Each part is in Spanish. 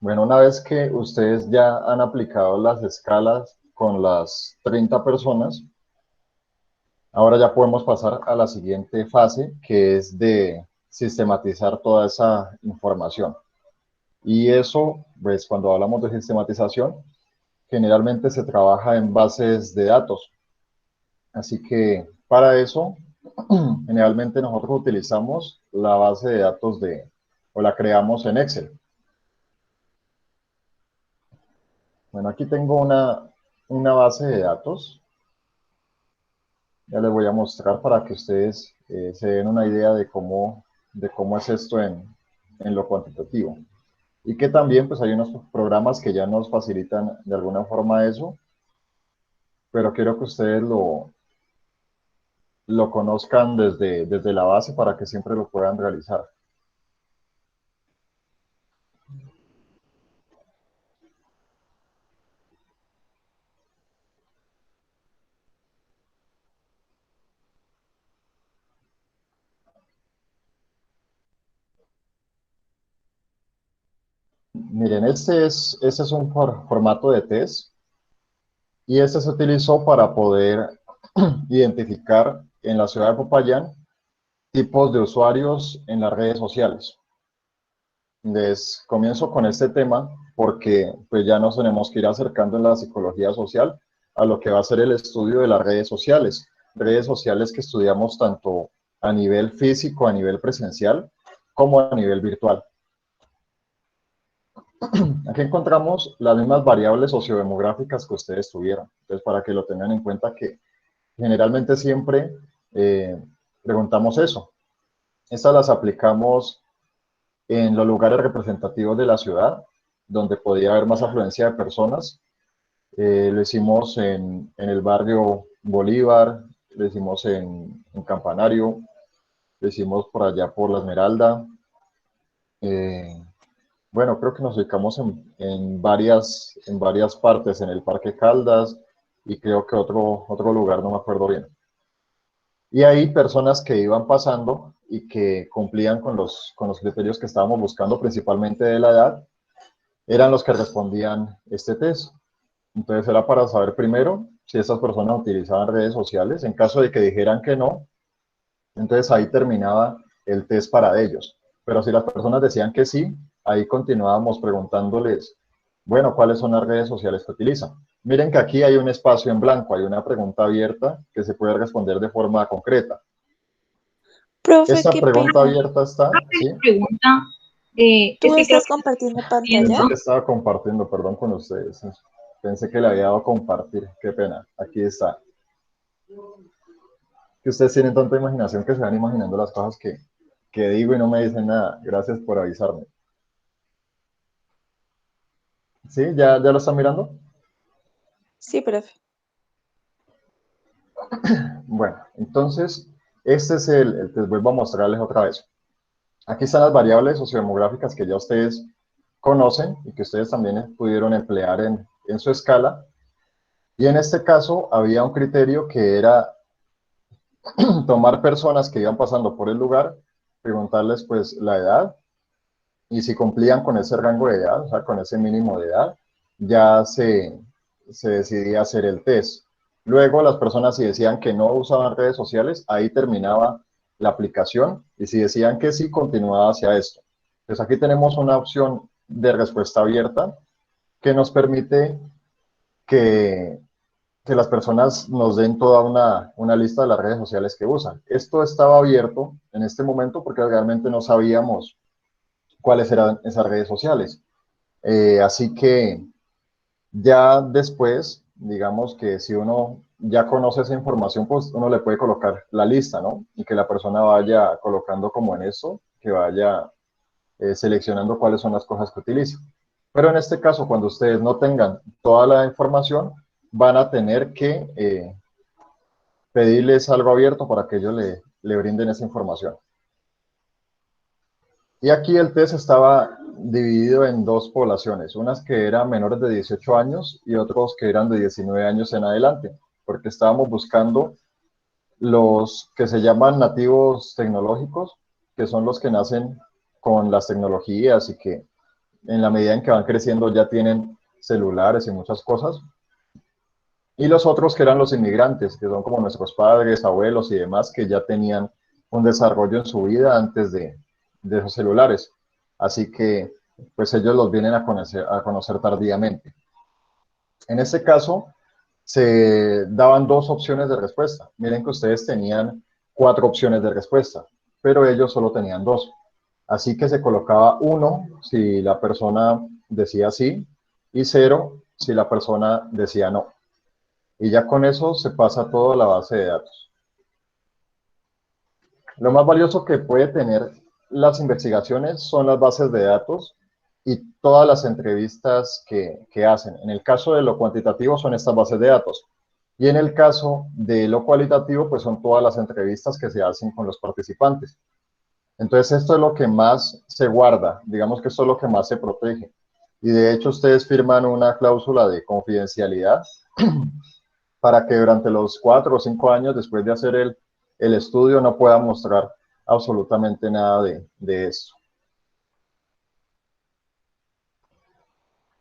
Bueno, una vez que ustedes ya han aplicado las escalas con las 30 personas, ahora ya podemos pasar a la siguiente fase, que es de sistematizar toda esa información. Y eso, pues cuando hablamos de sistematización, generalmente se trabaja en bases de datos. Así que para eso, generalmente nosotros utilizamos la base de datos o la creamos en Excel. Bueno, aquí tengo una base de datos. Ya les voy a mostrar para que ustedes se den una idea de cómo es esto en lo cuantitativo. Y que también pues hay unos programas que ya nos facilitan de alguna forma eso, pero quiero que ustedes lo conozcan desde la base para que siempre lo puedan realizar. Miren, este es un formato de test y este se utilizó para poder identificar en la ciudad de Popayán tipos de usuarios en las redes sociales. Les comienzo con este tema porque pues ya nos tenemos que ir acercando en la psicología social a lo que va a ser el estudio de las redes sociales que estudiamos tanto a nivel físico, a nivel presencial, como a nivel virtual. Aquí encontramos las mismas variables sociodemográficas que ustedes tuvieron. Entonces, para que lo tengan en cuenta que generalmente siempre preguntamos eso. Estas las aplicamos en los lugares representativos de la ciudad, donde podía haber más afluencia de personas. Lo hicimos en el barrio Bolívar, lo hicimos en Campanario, lo hicimos por allá por La Esmeralda. Eh, bueno, creo que nos ubicamos en varias partes, en el Parque Caldas y creo que otro lugar, no me acuerdo bien. Y hay personas que iban pasando y que cumplían con los criterios que estábamos buscando, principalmente de la edad, eran los que respondían este test. Entonces era para saber primero si esas personas utilizaban redes sociales. En caso de que dijeran que no, entonces ahí terminaba el test para ellos. Pero si las personas decían que sí, ahí continuábamos preguntándoles, bueno, ¿cuáles son las redes sociales que utilizan? Miren que aquí hay un espacio en blanco, hay una pregunta abierta que se puede responder de forma concreta. Profe, Esta qué pregunta pena. abierta está, ¿sí? Pregunta, ¿Tú es que creo estás que compartiendo Pensé pantalla? que estaba compartiendo, perdón con ustedes. Pensé que le había dado compartir, qué pena. Aquí está. Que ustedes tienen tanta imaginación que se van imaginando las cosas que digo y no me dicen nada. Gracias por avisarme. ¿Sí? ¿Ya lo están mirando? Sí, profe. Bueno, entonces, este es el que vuelvo a mostrarles otra vez. Aquí están las variables sociodemográficas que ya ustedes conocen y que ustedes también pudieron emplear en su escala. Y en este caso había un criterio que era tomar personas que iban pasando por el lugar, preguntarles pues la edad y si cumplían con ese rango de edad, o sea, con ese mínimo de edad, ya se decidía hacer el test. Luego las personas si decían que no usaban redes sociales, ahí terminaba la aplicación y si decían que sí, continuaba hacia esto. Pues aquí tenemos una opción de respuesta abierta que nos permite que las personas nos den toda una lista de las redes sociales que usan. Esto estaba abierto en este momento porque realmente no sabíamos cuáles eran esas redes sociales. Así que ya después, digamos que si uno ya conoce esa información, pues uno le puede colocar la lista, ¿no? Y que la persona vaya colocando como en eso, que vaya seleccionando cuáles son las cosas que utiliza. Pero en este caso, cuando ustedes no tengan toda la información, van a tener que pedirles algo abierto para que ellos le brinden esa información. Y aquí el test estaba dividido en dos poblaciones, unas que eran menores de 18 años y otros que eran de 19 años en adelante, porque estábamos buscando los que se llaman nativos tecnológicos, que son los que nacen con las tecnologías y que en la medida en que van creciendo ya tienen celulares y muchas cosas. Y los otros que eran los inmigrantes, que son como nuestros padres, abuelos y demás, que ya tenían un desarrollo en su vida antes de esos celulares. Así que, pues ellos los vienen a conocer tardíamente. En este caso, se daban dos opciones de respuesta. Miren que ustedes tenían 4 opciones de respuesta, pero ellos solo tenían 2. Así que se colocaba 1 si la persona decía sí y 0 si la persona decía no. Y ya con eso se pasa todo a la base de datos. Lo más valioso que puede tener las investigaciones son las bases de datos y todas las entrevistas que hacen. En el caso de lo cuantitativo son estas bases de datos. Y en el caso de lo cualitativo, pues son todas las entrevistas que se hacen con los participantes. Entonces, esto es lo que más se guarda, digamos que esto es lo que más se protege. Y de hecho, ustedes firman una cláusula de confidencialidad para que durante los 4 o 5 años después de hacer el estudio no pueda mostrar absolutamente nada de esto.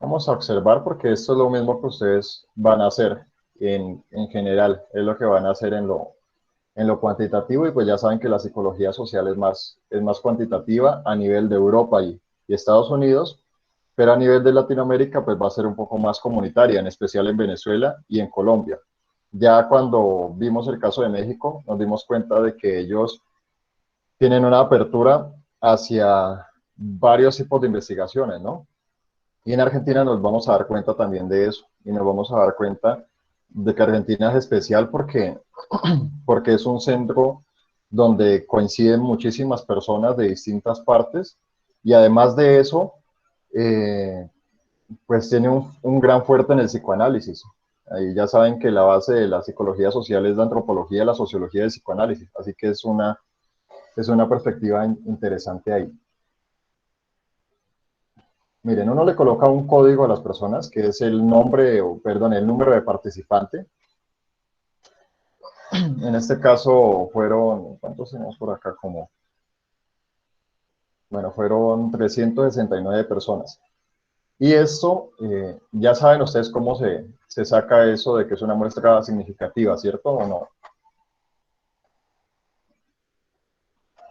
Vamos a observar porque esto es lo mismo que ustedes van a hacer en general, es lo que van a hacer en lo cuantitativo, y pues ya saben que la psicología social es más cuantitativa a nivel de Europa y Estados Unidos, pero a nivel de Latinoamérica pues va a ser un poco más comunitaria, en especial en Venezuela y en Colombia. Ya cuando vimos el caso de México, nos dimos cuenta de que ellos tienen una apertura hacia varios tipos de investigaciones, ¿no? Y en Argentina nos vamos a dar cuenta también de eso, y nos vamos a dar cuenta de que Argentina es especial porque es un centro donde coinciden muchísimas personas de distintas partes, y además de eso, pues tiene un gran fuerte en el psicoanálisis. Ahí ya saben que la base de la psicología social es la antropología, la sociología del psicoanálisis, así que es una perspectiva interesante ahí. Miren, uno le coloca un código a las personas, que es el nombre, o perdón, el número de participante. En este caso fueron, ¿cuántos tenemos por acá? Bueno, fueron 369 personas. Y esto, ya saben ustedes cómo se saca eso de que es una muestra significativa, ¿cierto o no?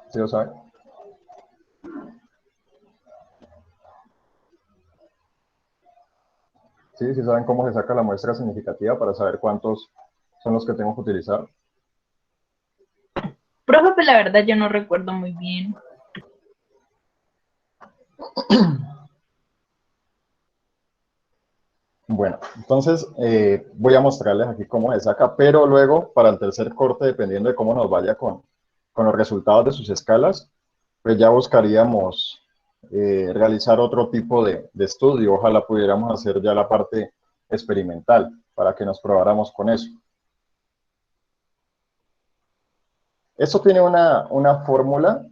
¿Sí lo saben? Sí, sí saben cómo se saca la muestra significativa para saber cuántos son los que tengo que utilizar. Profe, pues la verdad yo no recuerdo muy bien. Bueno, entonces voy a mostrarles aquí cómo se saca, pero luego para el tercer corte, dependiendo de cómo nos vaya con los resultados de sus escalas, pues ya buscaríamos realizar otro tipo de estudio. Ojalá pudiéramos hacer ya la parte experimental para que nos probáramos con eso. Esto tiene una fórmula.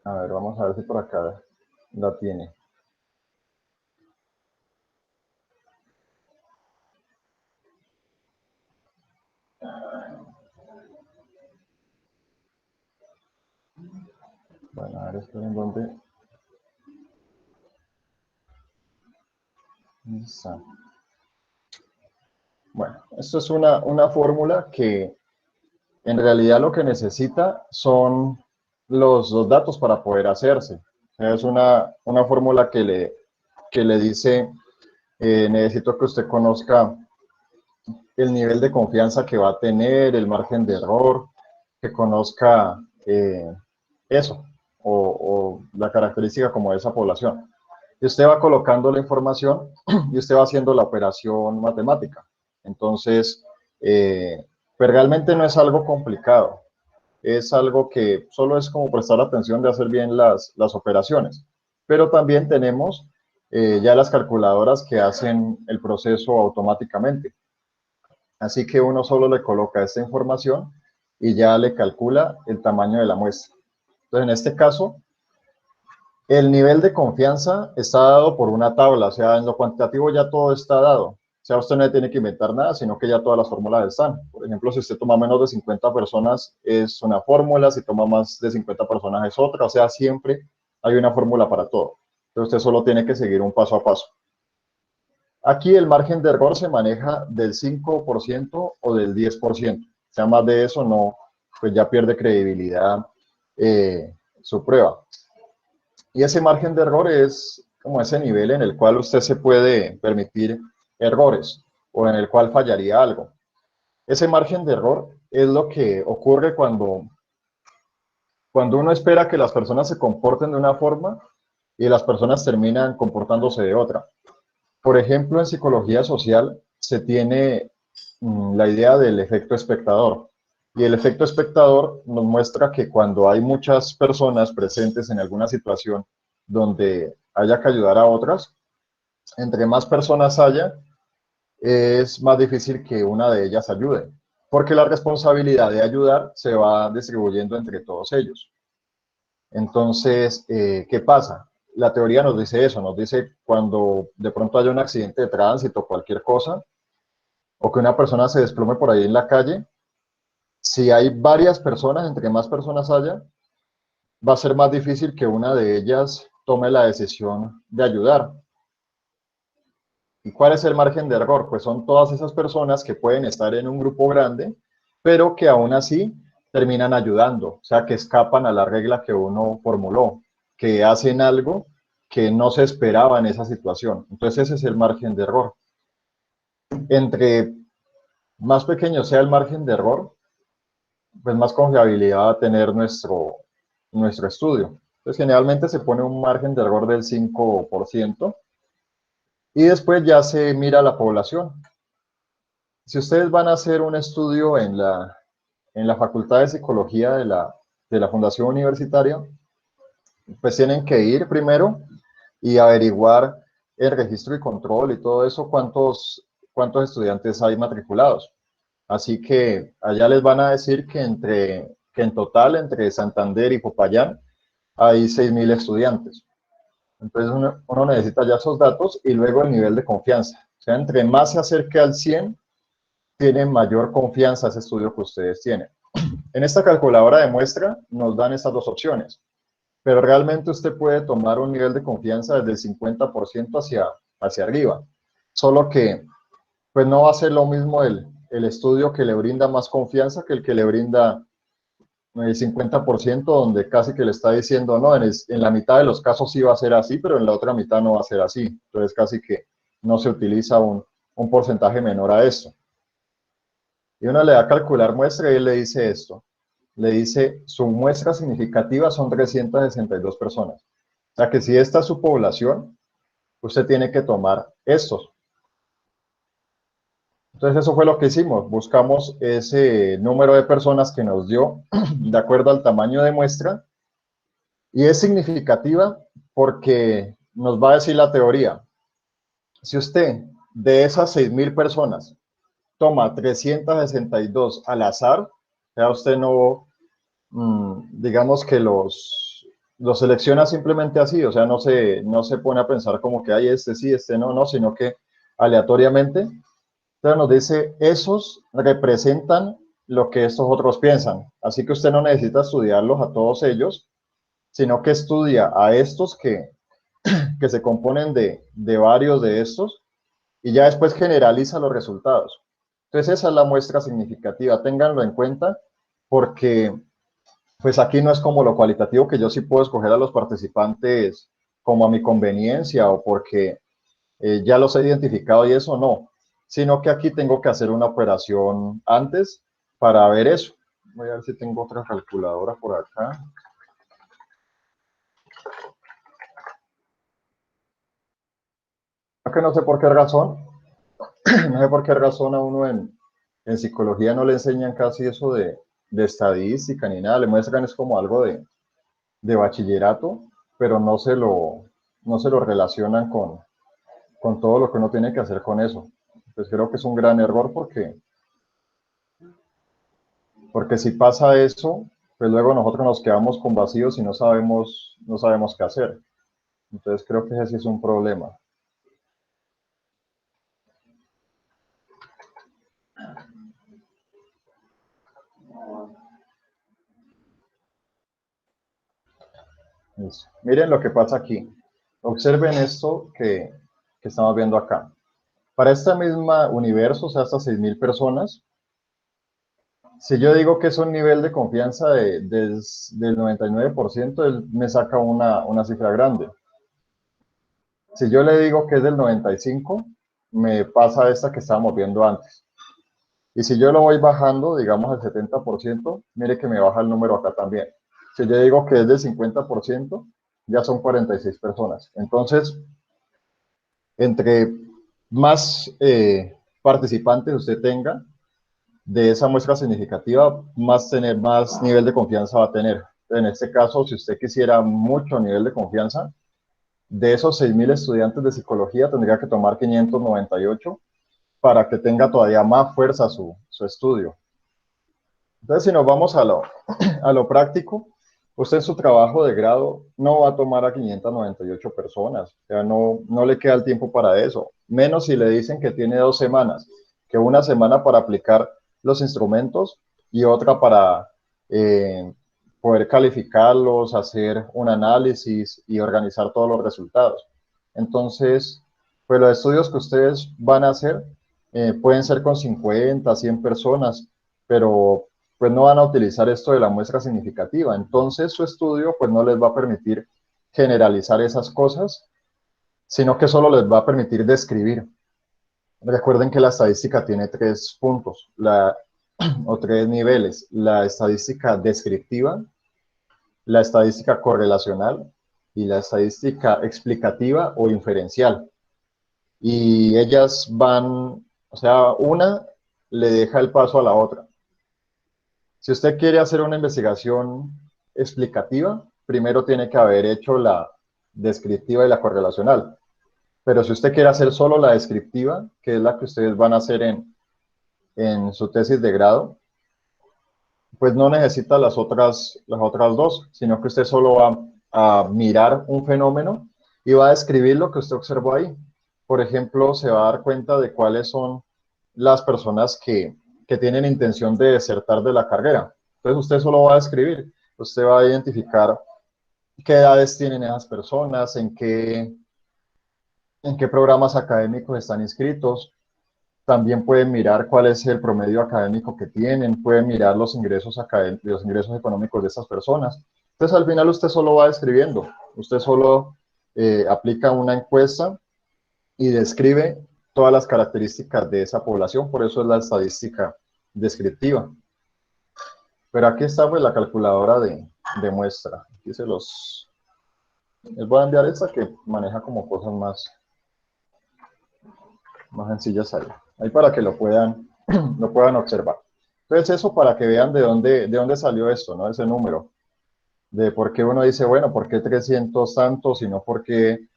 A ver, vamos a ver si por acá la tiene. Bueno, a ver, esperen dónde. Listo. Bueno, esto es una fórmula que en realidad lo que necesita son los datos para poder hacerse. Es una fórmula que le dice, necesito que usted conozca el nivel de confianza que va a tener, el margen de error, que conozca eso, o la característica como de esa población. Y usted va colocando la información y usted va haciendo la operación matemática. Entonces, pues realmente no es algo complicado, es algo que solo es como prestar atención de hacer bien las operaciones. Pero también tenemos ya las calculadoras que hacen el proceso automáticamente. Así que uno solo le coloca esta información y ya le calcula el tamaño de la muestra. Entonces, en este caso, el nivel de confianza está dado por una tabla, o sea, en lo cuantitativo ya todo está dado, sea, usted no tiene que inventar nada, sino que ya todas las fórmulas están. Por ejemplo, si usted toma menos de 50 personas es una fórmula, si toma más de 50 personas es otra, o sea, siempre hay una fórmula para todo. Entonces usted solo tiene que seguir un paso a paso. Aquí el margen de error se maneja del 5% o del 10%. O sea, más de eso no, pues ya pierde credibilidad su prueba. Y ese margen de error es como ese nivel en el cual usted se puede permitir errores o en el cual fallaría algo. Ese margen de error es lo que ocurre cuando uno espera que las personas se comporten de una forma y las personas terminan comportándose de otra. Por ejemplo, en psicología social se tiene la idea del efecto espectador. Y el efecto espectador nos muestra que cuando hay muchas personas presentes en alguna situación donde haya que ayudar a otras, entre más personas haya, es más difícil que una de ellas ayude, porque la responsabilidad de ayudar se va distribuyendo entre todos ellos. Entonces, ¿qué pasa? La teoría nos dice eso, nos dice cuando de pronto haya un accidente de tránsito, cualquier cosa, o que una persona se desplome por ahí en la calle, si hay varias personas, entre más personas haya, va a ser más difícil que una de ellas tome la decisión de ayudar. ¿Y cuál es el margen de error? Pues son todas esas personas que pueden estar en un grupo grande, pero que aún así terminan ayudando, o sea, que escapan a la regla que uno formuló, que hacen algo que no se esperaba en esa situación. Entonces ese es el margen de error. Entre más pequeño sea el margen de error, pues más confiabilidad va a tener nuestro estudio. Entonces generalmente se pone un margen de error del 5%. Y después ya se mira la población. Si ustedes van a hacer un estudio en la Facultad de Psicología de la Fundación Universitaria, pues tienen que ir primero y averiguar el registro y control y todo eso, cuántos estudiantes hay matriculados. Así que allá les van a decir que en total entre Santander y Popayán hay 6.000 estudiantes. Entonces uno necesita ya esos datos y luego el nivel de confianza. O sea, entre más se acerque al 100, tiene mayor confianza ese estudio que ustedes tienen. En esta calculadora de muestra nos dan estas dos opciones, pero realmente usted puede tomar un nivel de confianza desde el 50% hacia arriba. Solo que pues no va a ser lo mismo el estudio que le brinda más confianza que el que le brinda el 50%, donde casi que le está diciendo, no, en la mitad de los casos sí va a ser así, pero en la otra mitad no va a ser así. Entonces casi que no se utiliza un porcentaje menor a eso. Y uno le da a calcular muestra y él le dice esto. Le dice, su muestra significativa son 362 personas. O sea que si esta es su población, usted tiene que tomar estos. Entonces eso fue lo que hicimos. Buscamos ese número de personas que nos dio de acuerdo al tamaño de muestra. Y es significativa porque nos va a decir la teoría. Si usted de esas 6.000 personas toma 362 al azar, ya usted no, digamos que los selecciona simplemente así, o sea, no se pone a pensar como que hay este sí, este no, sino que aleatoriamente. Entonces nos dice, esos representan lo que estos otros piensan. Así que usted no necesita estudiarlos a todos ellos, sino que estudia a estos que se componen de varios de estos y ya después generaliza los resultados. Entonces esa es la muestra significativa, ténganlo en cuenta porque pues aquí no es como lo cualitativo que yo sí puedo escoger a los participantes como a mi conveniencia o porque ya los he identificado y eso no, sino que aquí tengo que hacer una operación antes para ver eso. Voy a ver si tengo otra calculadora por acá. Que no sé por qué razón, no sé por qué razón a uno en psicología no le enseñan casi eso de estadística ni nada, le muestran es como algo de bachillerato, pero no se lo relacionan con todo lo que uno tiene que hacer con eso. Pues creo que es un gran error porque si pasa eso, pues luego nosotros nos quedamos con vacíos y no sabemos qué hacer. Entonces creo que ese sí es un problema. Listo. Miren lo que pasa aquí. Observen esto que estamos viendo acá. Para esta misma universo, o sea, estas 6.000 personas, si yo digo que es un nivel de confianza del 99%, él me saca una cifra grande. Si yo le digo que es del 95%, me pasa esta que estábamos viendo antes. Y si yo lo voy bajando, digamos al 70%, mire que me baja el número acá también. Si yo digo que es del 50%, ya son 46 personas. Entonces, entre más participantes usted tenga de esa muestra significativa, más nivel de confianza va a tener. En este caso, si usted quisiera mucho nivel de confianza, de esos 6.000 estudiantes de psicología tendría que tomar 598 para que tenga todavía más fuerza su estudio. Entonces, si nos vamos a lo práctico, usted en su trabajo de grado no va a tomar a 598 personas, o sea, no le queda el tiempo para eso, menos si le dicen que tiene 2 semanas, que una semana para aplicar los instrumentos y otra para poder calificarlos, hacer un análisis y organizar todos los resultados. Entonces, pues los estudios que ustedes van a hacer pueden ser con 50, 100 personas, pero pues no van a utilizar esto de la muestra significativa. Entonces su estudio pues no les va a permitir generalizar esas cosas, sino que solo les va a permitir describir. Recuerden que la estadística tiene 3 puntos o 3 niveles: la estadística descriptiva, la estadística correlacional y la estadística explicativa o inferencial. Y ellas van, o sea, una le deja el paso a la otra. Si usted quiere hacer una investigación explicativa, primero tiene que haber hecho la descriptiva y la correlacional. Pero si usted quiere hacer solo la descriptiva, que es la que ustedes van a hacer en su tesis de grado, pues no necesita las otras 2, sino que usted solo va a mirar un fenómeno y va a describir lo que usted observó ahí. Por ejemplo, se va a dar cuenta de cuáles son las personas que tienen intención de desertar de la carrera. Entonces usted solo va a describir, usted va a identificar qué edades tienen esas personas, en qué programas académicos están inscritos. También pueden mirar cuál es el promedio académico que tienen, pueden mirar los ingresos económicos de estas personas. Entonces, al final usted solo va describiendo, usted solo aplica una encuesta y describe todas las características de esa población, por eso es la estadística descriptiva. Pero aquí está pues la calculadora de muestra. Aquí les voy a enviar esta que maneja como cosas más sencillas ahí para que lo puedan observar. Entonces eso para que vean de dónde salió esto, ¿no? Ese número, de por qué uno dice, bueno, ¿por qué 300 tantos y no por qué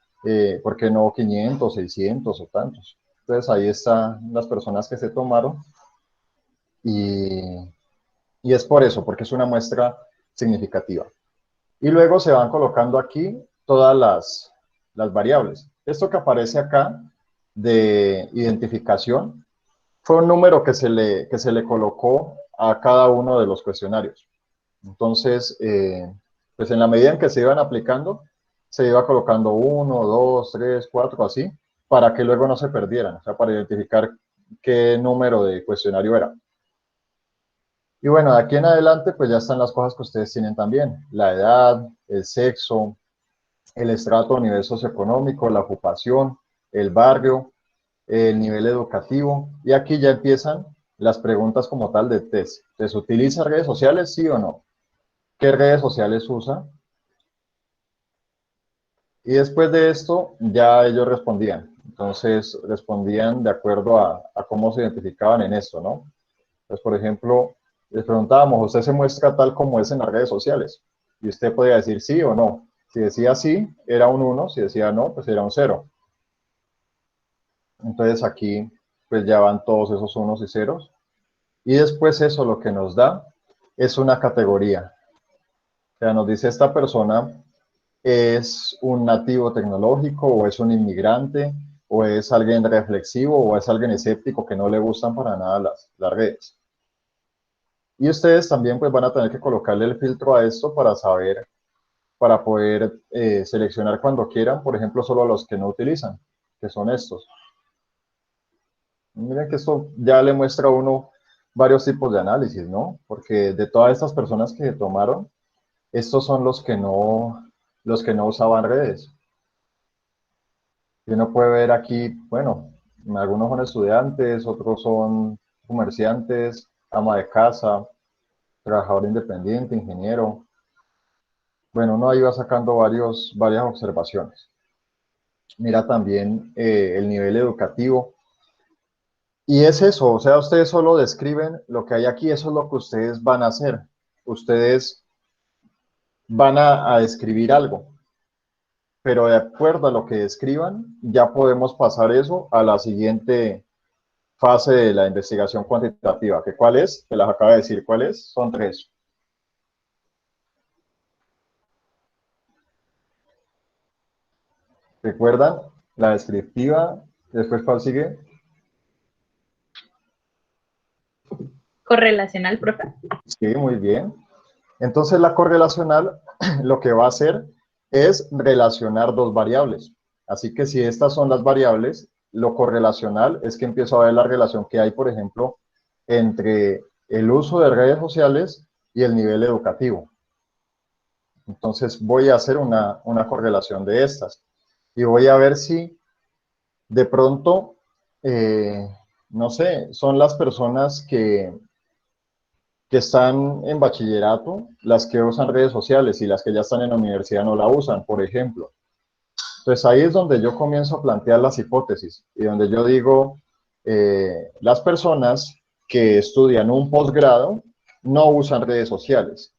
no 500, 600 o tantos? Entonces ahí están las personas que se tomaron y es por eso, porque es una muestra significativa. Y luego se van colocando aquí todas las variables. Esto que aparece acá de identificación fue un número que se le colocó a cada uno de los cuestionarios. Entonces, pues en la medida en que se iban aplicando, se iba colocando 1, 2, 3, 4, así, para que luego no se perdieran, o sea, para identificar qué número de cuestionario era. Y bueno, de aquí en adelante, pues ya están las cosas que ustedes tienen también: la edad, el sexo, el estrato o nivel socioeconómico, la ocupación, el barrio, el nivel educativo, y aquí ya empiezan las preguntas como tal de test. Entonces, ¿utiliza redes sociales, sí o no? ¿Qué redes sociales usa? Y después de esto, ya ellos respondían. Entonces, respondían de acuerdo a cómo se identificaban en esto, ¿no? Entonces, por ejemplo, les preguntábamos, ¿usted se muestra tal como es en las redes sociales? Y usted podía decir sí o no. Si decía sí, era un 1, si decía no, pues era un 0. Entonces aquí pues ya van todos esos unos y ceros. Y después eso lo que nos da es una categoría. O sea, nos dice esta persona es un nativo tecnológico, o es un inmigrante, o es alguien reflexivo, o es alguien escéptico que no le gustan para nada las redes. Y ustedes también pues van a tener que colocarle el filtro a esto para saber, para poder seleccionar cuando quieran, por ejemplo, solo a los que no utilizan, que son estos. Miren que esto ya le muestra a uno varios tipos de análisis, ¿no? Porque de todas estas personas que tomaron, estos son los que no usaban redes. Y uno puede ver aquí, bueno, algunos son estudiantes, otros son comerciantes, ama de casa, trabajador independiente, ingeniero. Bueno, uno ahí va sacando varias observaciones. Mira también el nivel educativo. Y es eso, o sea, ustedes solo describen lo que hay aquí, eso es lo que ustedes van a hacer. Ustedes van a describir algo, pero de acuerdo a lo que describan, ya podemos pasar eso a la siguiente fase de la investigación cuantitativa. ¿Que cuál es? Te las acabo de decir cuál es, son 3. ¿Recuerdan? La descriptiva, después ¿cuál sigue? Correlacional, profe. Sí, muy bien. Entonces la correlacional lo que va a hacer es relacionar dos variables. Así que si estas son las variables, lo correlacional es que empiezo a ver la relación que hay, por ejemplo, entre el uso de redes sociales y el nivel educativo. Entonces voy a hacer una correlación de estas y voy a ver si de pronto, no sé, son las personas que están en bachillerato las que usan redes sociales y las que ya están en la universidad no la usan, por ejemplo. Entonces ahí es donde yo comienzo a plantear las hipótesis y donde yo digo, las personas que estudian un posgrado no usan redes sociales.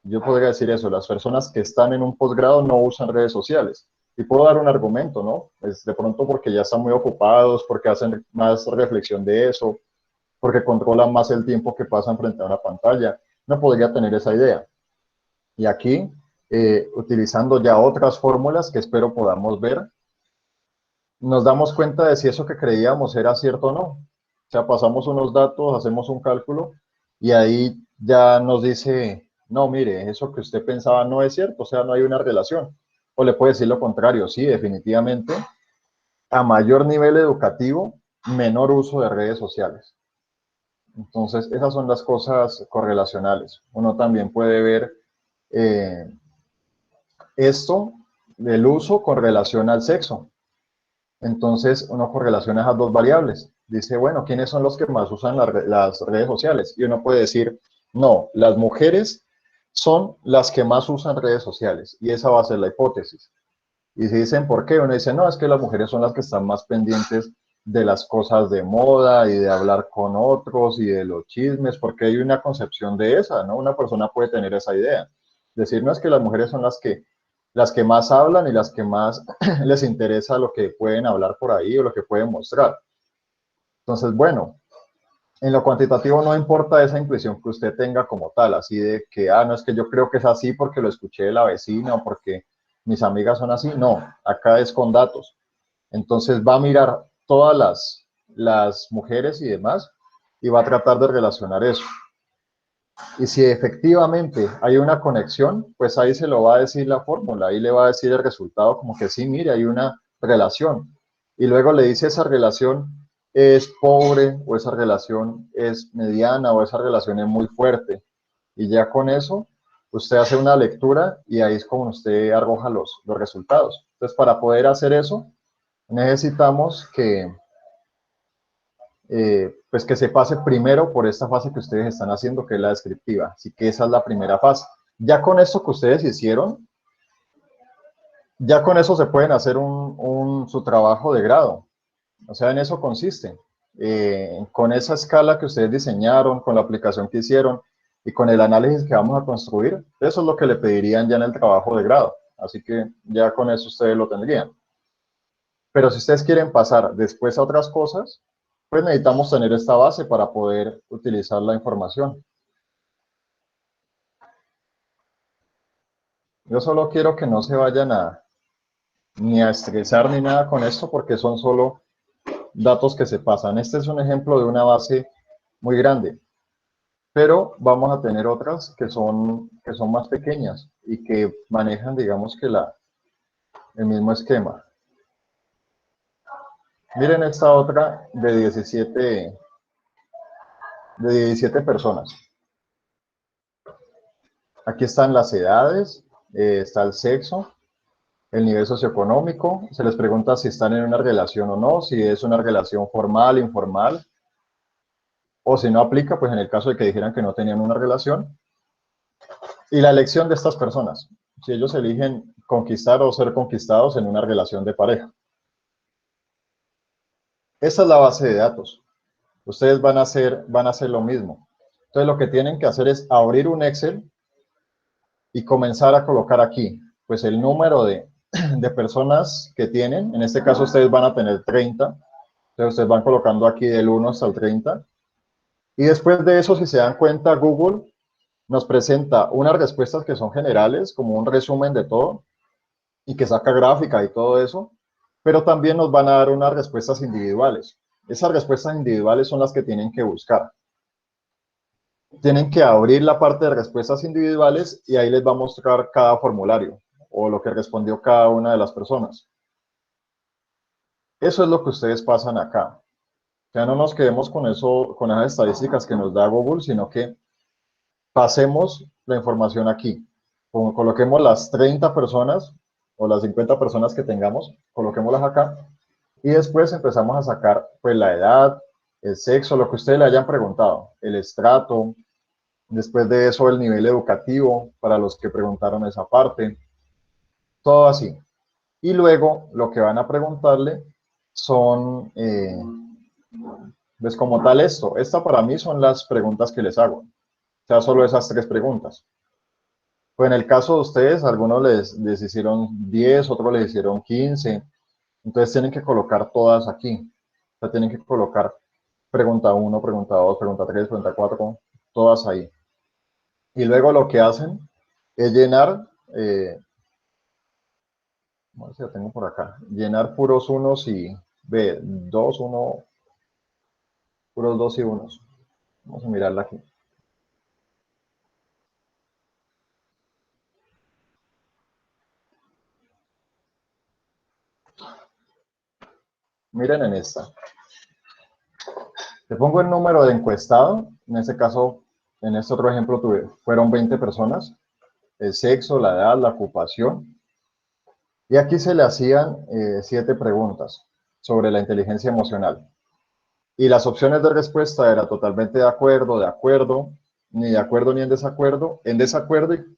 Yo podría decir eso, las personas que están en un posgrado no usan redes sociales. Y puedo dar un argumento, ¿no? Es de pronto porque ya están muy ocupados, porque hacen más reflexión de eso, porque controlan más el tiempo que pasan frente a una pantalla. No podría tener esa idea. Y aquí, utilizando ya otras fórmulas que espero podamos ver, nos damos cuenta de si eso que creíamos era cierto o no. O sea, pasamos unos datos, hacemos un cálculo y ahí ya nos dice, no, mire, eso que usted pensaba no es cierto, o sea, no hay una relación. O le puede decir lo contrario, sí, definitivamente, a mayor nivel educativo, menor uso de redes sociales. Entonces, esas son las cosas correlacionales. Uno también puede ver eh, esto del uso con relación al sexo. Entonces, uno correlaciona esas dos variables. Dice, bueno, ¿quiénes son los que más usan las redes sociales? Y uno puede decir, no, las mujeres son las que más usan redes sociales. Y esa va a ser la hipótesis. Y si dicen por qué, uno dice, no, es que las mujeres son las que están más pendientes de las cosas de moda y de hablar con otros y de los chismes, porque hay una concepción de esa, ¿no? Una persona puede tener esa idea. Decir, no es que las mujeres son las que más hablan y las que más les interesa lo que pueden hablar por ahí o lo que pueden mostrar. Entonces, bueno, en lo cuantitativo no importa esa intuición que usted tenga como tal, así de que, no es que yo creo que es así porque lo escuché de la vecina o porque mis amigas son así. No, acá es con datos. Entonces va a mirar todas las mujeres y demás y va a tratar de relacionar eso. Y si efectivamente hay una conexión, pues ahí se lo va a decir la fórmula, ahí le va a decir el resultado como que sí, mire, hay una relación. Y luego le dice esa relación es pobre o esa relación es mediana o esa relación es muy fuerte. Y ya con eso, usted hace una lectura y ahí es como usted arroja los resultados. Entonces, para poder hacer eso, necesitamos pues que se pase primero por esta fase que ustedes están haciendo, que es la descriptiva. Así que esa es la primera fase. Ya con esto que ustedes hicieron, ya con eso se pueden hacer su trabajo de grado. O sea, en eso consiste. Con esa escala que ustedes diseñaron, con la aplicación que hicieron y con el análisis que vamos a construir, eso es lo que le pedirían ya en el trabajo de grado. Así que ya con eso ustedes lo tendrían. Pero si ustedes quieren pasar después a otras cosas, pues necesitamos tener esta base para poder utilizar la información. Yo solo quiero que no se vayan ni a estresar ni nada con esto porque son solo datos que se pasan. Este es un ejemplo de una base muy grande. pero vamos a tener otras que son más pequeñas y que manejan, digamos que el mismo esquema. Miren esta otra de 17 personas. Aquí están las edades, está el sexo, el nivel socioeconómico, se les pregunta si están en una relación o no, si es una relación formal, informal, o si no aplica, pues en el caso de que dijeran que no tenían una relación, y la elección de estas personas, si ellos eligen conquistar o ser conquistados en una relación de pareja. Esa es la base de datos. Ustedes van a hacer lo mismo. Entonces lo que tienen que hacer es abrir un Excel y comenzar a colocar aquí, pues el número de personas que tienen. En este caso ustedes van a tener 30. Entonces ustedes van colocando aquí del 1 hasta el 30. Y después de eso, si se dan cuenta, Google nos presenta unas respuestas que son generales, como un resumen de todo, y que saca gráfica y todo eso, pero también nos van a dar unas respuestas individuales. Esas respuestas individuales son las que tienen que buscar. Tienen que abrir la parte de respuestas individuales y ahí les va a mostrar cada formulario o lo que respondió cada una de las personas. Eso es lo que ustedes pasan acá. Ya no nos quedemos con eso, con esas estadísticas que nos da Google, sino que pasemos la información aquí. Coloquemos las 30 personas o las 50 personas que tengamos, coloquémoslas acá y después empezamos a sacar pues la edad, el sexo, lo que ustedes le hayan preguntado, el estrato, después de eso el nivel educativo para los que preguntaron esa parte, todo así. Y luego lo que van a preguntarle son, pues como tal esto. Esta para mí son las preguntas que les hago. O sea, solo esas 3 preguntas. Pues en el caso de ustedes, algunos les hicieron 10, otros les hicieron 15. Entonces tienen que colocar todas aquí. O sea, tienen que colocar pregunta 1, pregunta 2, pregunta 3, pregunta 4, todas ahí. Y luego lo que hacen es llenar, no sé si la tengo por acá, llenar puros unos y B, 2, 1, puros 2 y unos. Vamos a mirarla aquí. Miren en esta. Te pongo el número de encuestado. En este caso, en este otro ejemplo, fueron 20 personas. El sexo, la edad, la ocupación. Y aquí se le hacían 7 preguntas sobre la inteligencia emocional. Y las opciones de respuesta era totalmente de acuerdo, ni de acuerdo ni en desacuerdo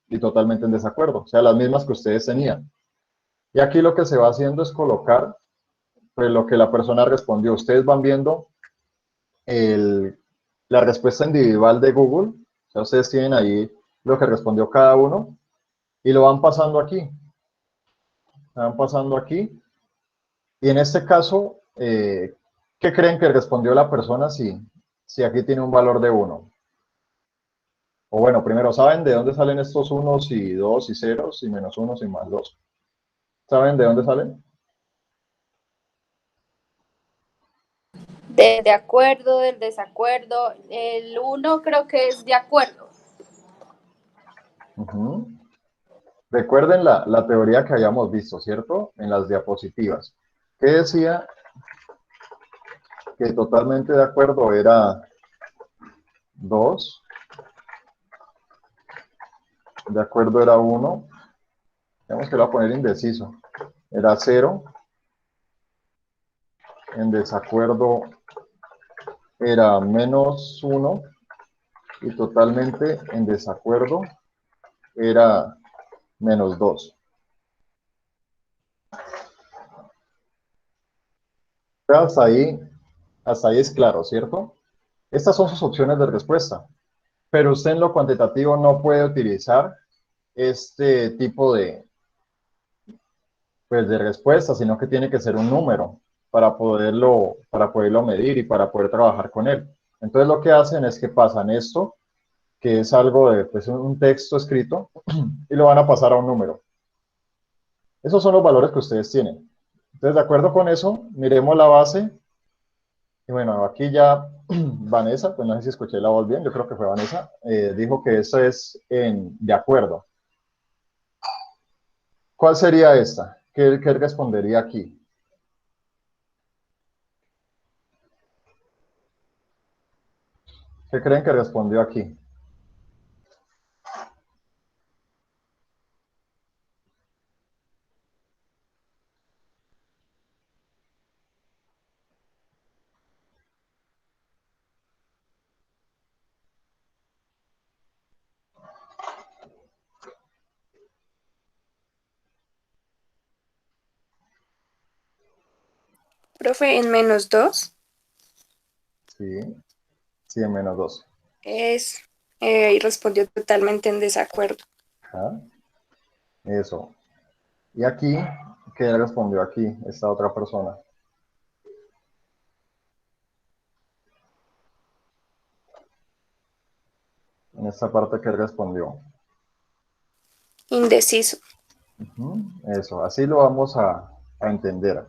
y totalmente en desacuerdo. O sea, las mismas que ustedes tenían. Y aquí lo que se va haciendo es colocar pues, lo que la persona respondió. Ustedes van viendo la respuesta individual de Google. O sea, ustedes tienen ahí lo que respondió cada uno y lo van pasando aquí. Van pasando aquí. Y en este caso, ¿qué creen que respondió la persona si aquí tiene un valor de 1? O bueno, primero, ¿saben de dónde salen estos unos y dos y ceros y menos unos y más 2? ¿Saben de dónde salen? De acuerdo, del desacuerdo. El uno creo que es de acuerdo. Recuerden la teoría que habíamos visto, ¿cierto? En las diapositivas. Que decía que totalmente de acuerdo era 2, de acuerdo era 1, digamos que lo voy a poner indeciso, era 0, en desacuerdo era menos 1 y totalmente en desacuerdo era menos 2. Hasta ahí es claro, ¿cierto? Estas son sus opciones de respuesta, pero usted en lo cuantitativo no puede utilizar este tipo pues, de respuesta, sino que tiene que ser un número para poderlo medir y para poder trabajar con él. Entonces lo que hacen es que pasan esto, que es algo de pues, un texto escrito, y lo van a pasar a un número. Esos son los valores que ustedes tienen. Entonces, de acuerdo con eso, miremos la base Y bueno, aquí ya Vanessa, pues no sé si escuché la voz bien, yo creo que fue Vanessa, dijo que eso es de acuerdo. ¿Cuál sería esta? ¿Qué respondería aquí? ¿Qué creen que respondió aquí? Profe, en -2 Sí, 100 menos 2. es, y respondió totalmente en desacuerdo. Ajá, eso. Y aquí, ¿qué respondió aquí esta otra persona? En esta parte, ¿qué respondió? Indeciso. Ujú, eso, así lo vamos a entender.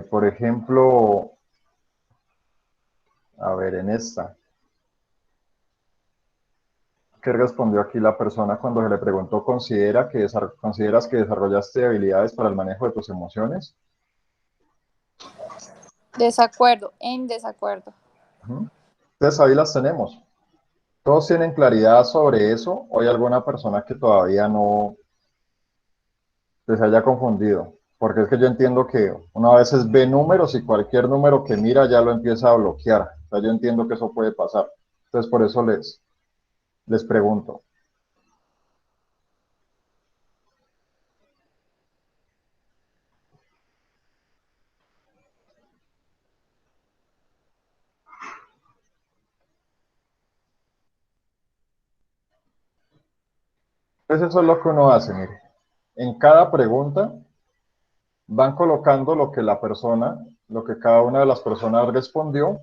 Por ejemplo, a ver, en esta, ¿qué respondió aquí la persona cuando se le preguntó, ¿consideras que desarrollaste habilidades para el manejo de tus emociones? Desacuerdo, en desacuerdo. Ujú. Entonces ahí las tenemos. ¿Todos tienen claridad sobre eso? ¿O hay alguna persona que todavía no se haya confundido? Porque es que yo entiendo que uno a veces ve números y cualquier número que mira ya lo empieza a bloquear. O sea, yo entiendo que eso puede pasar. Entonces por eso les pregunto. Pues eso es lo que uno hace, mire. En cada pregunta van colocando lo que la persona, lo que cada una de las personas respondió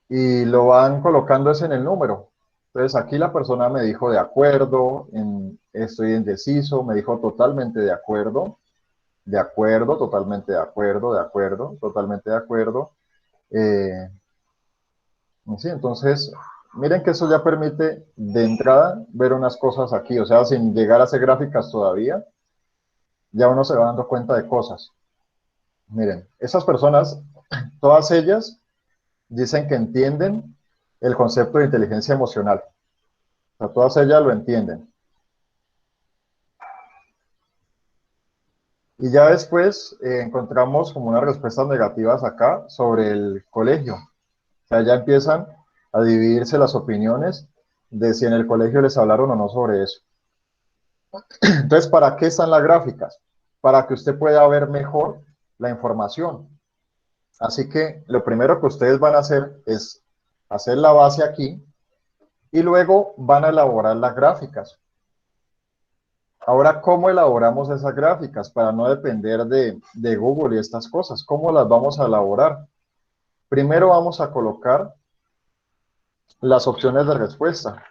y lo van colocando es en el número. Entonces aquí la persona me dijo de acuerdo, estoy indeciso, me dijo totalmente de acuerdo, totalmente de acuerdo, de acuerdo, totalmente de acuerdo. Eh, sí, entonces, miren que eso ya permite de entrada ver unas cosas aquí, o sea, sin llegar a hacer gráficas todavía, ya uno se va dando cuenta de cosas. Miren, esas personas, todas ellas dicen que entienden el concepto de inteligencia emocional. O sea, todas ellas lo entienden. Y ya después encontramos como unas respuestas negativas acá sobre el colegio. O sea, ya empiezan a dividirse las opiniones de si en el colegio les hablaron o no sobre eso. Entonces, ¿para qué están las gráficas? Para que usted pueda ver mejor la información. Así que lo primero que ustedes van a hacer es hacer la base aquí y luego van a elaborar las gráficas. Ahora, ¿cómo elaboramos esas gráficas para no depender de Google y estas cosas? ¿Cómo las vamos a elaborar? Primero vamos a colocar las opciones de respuesta.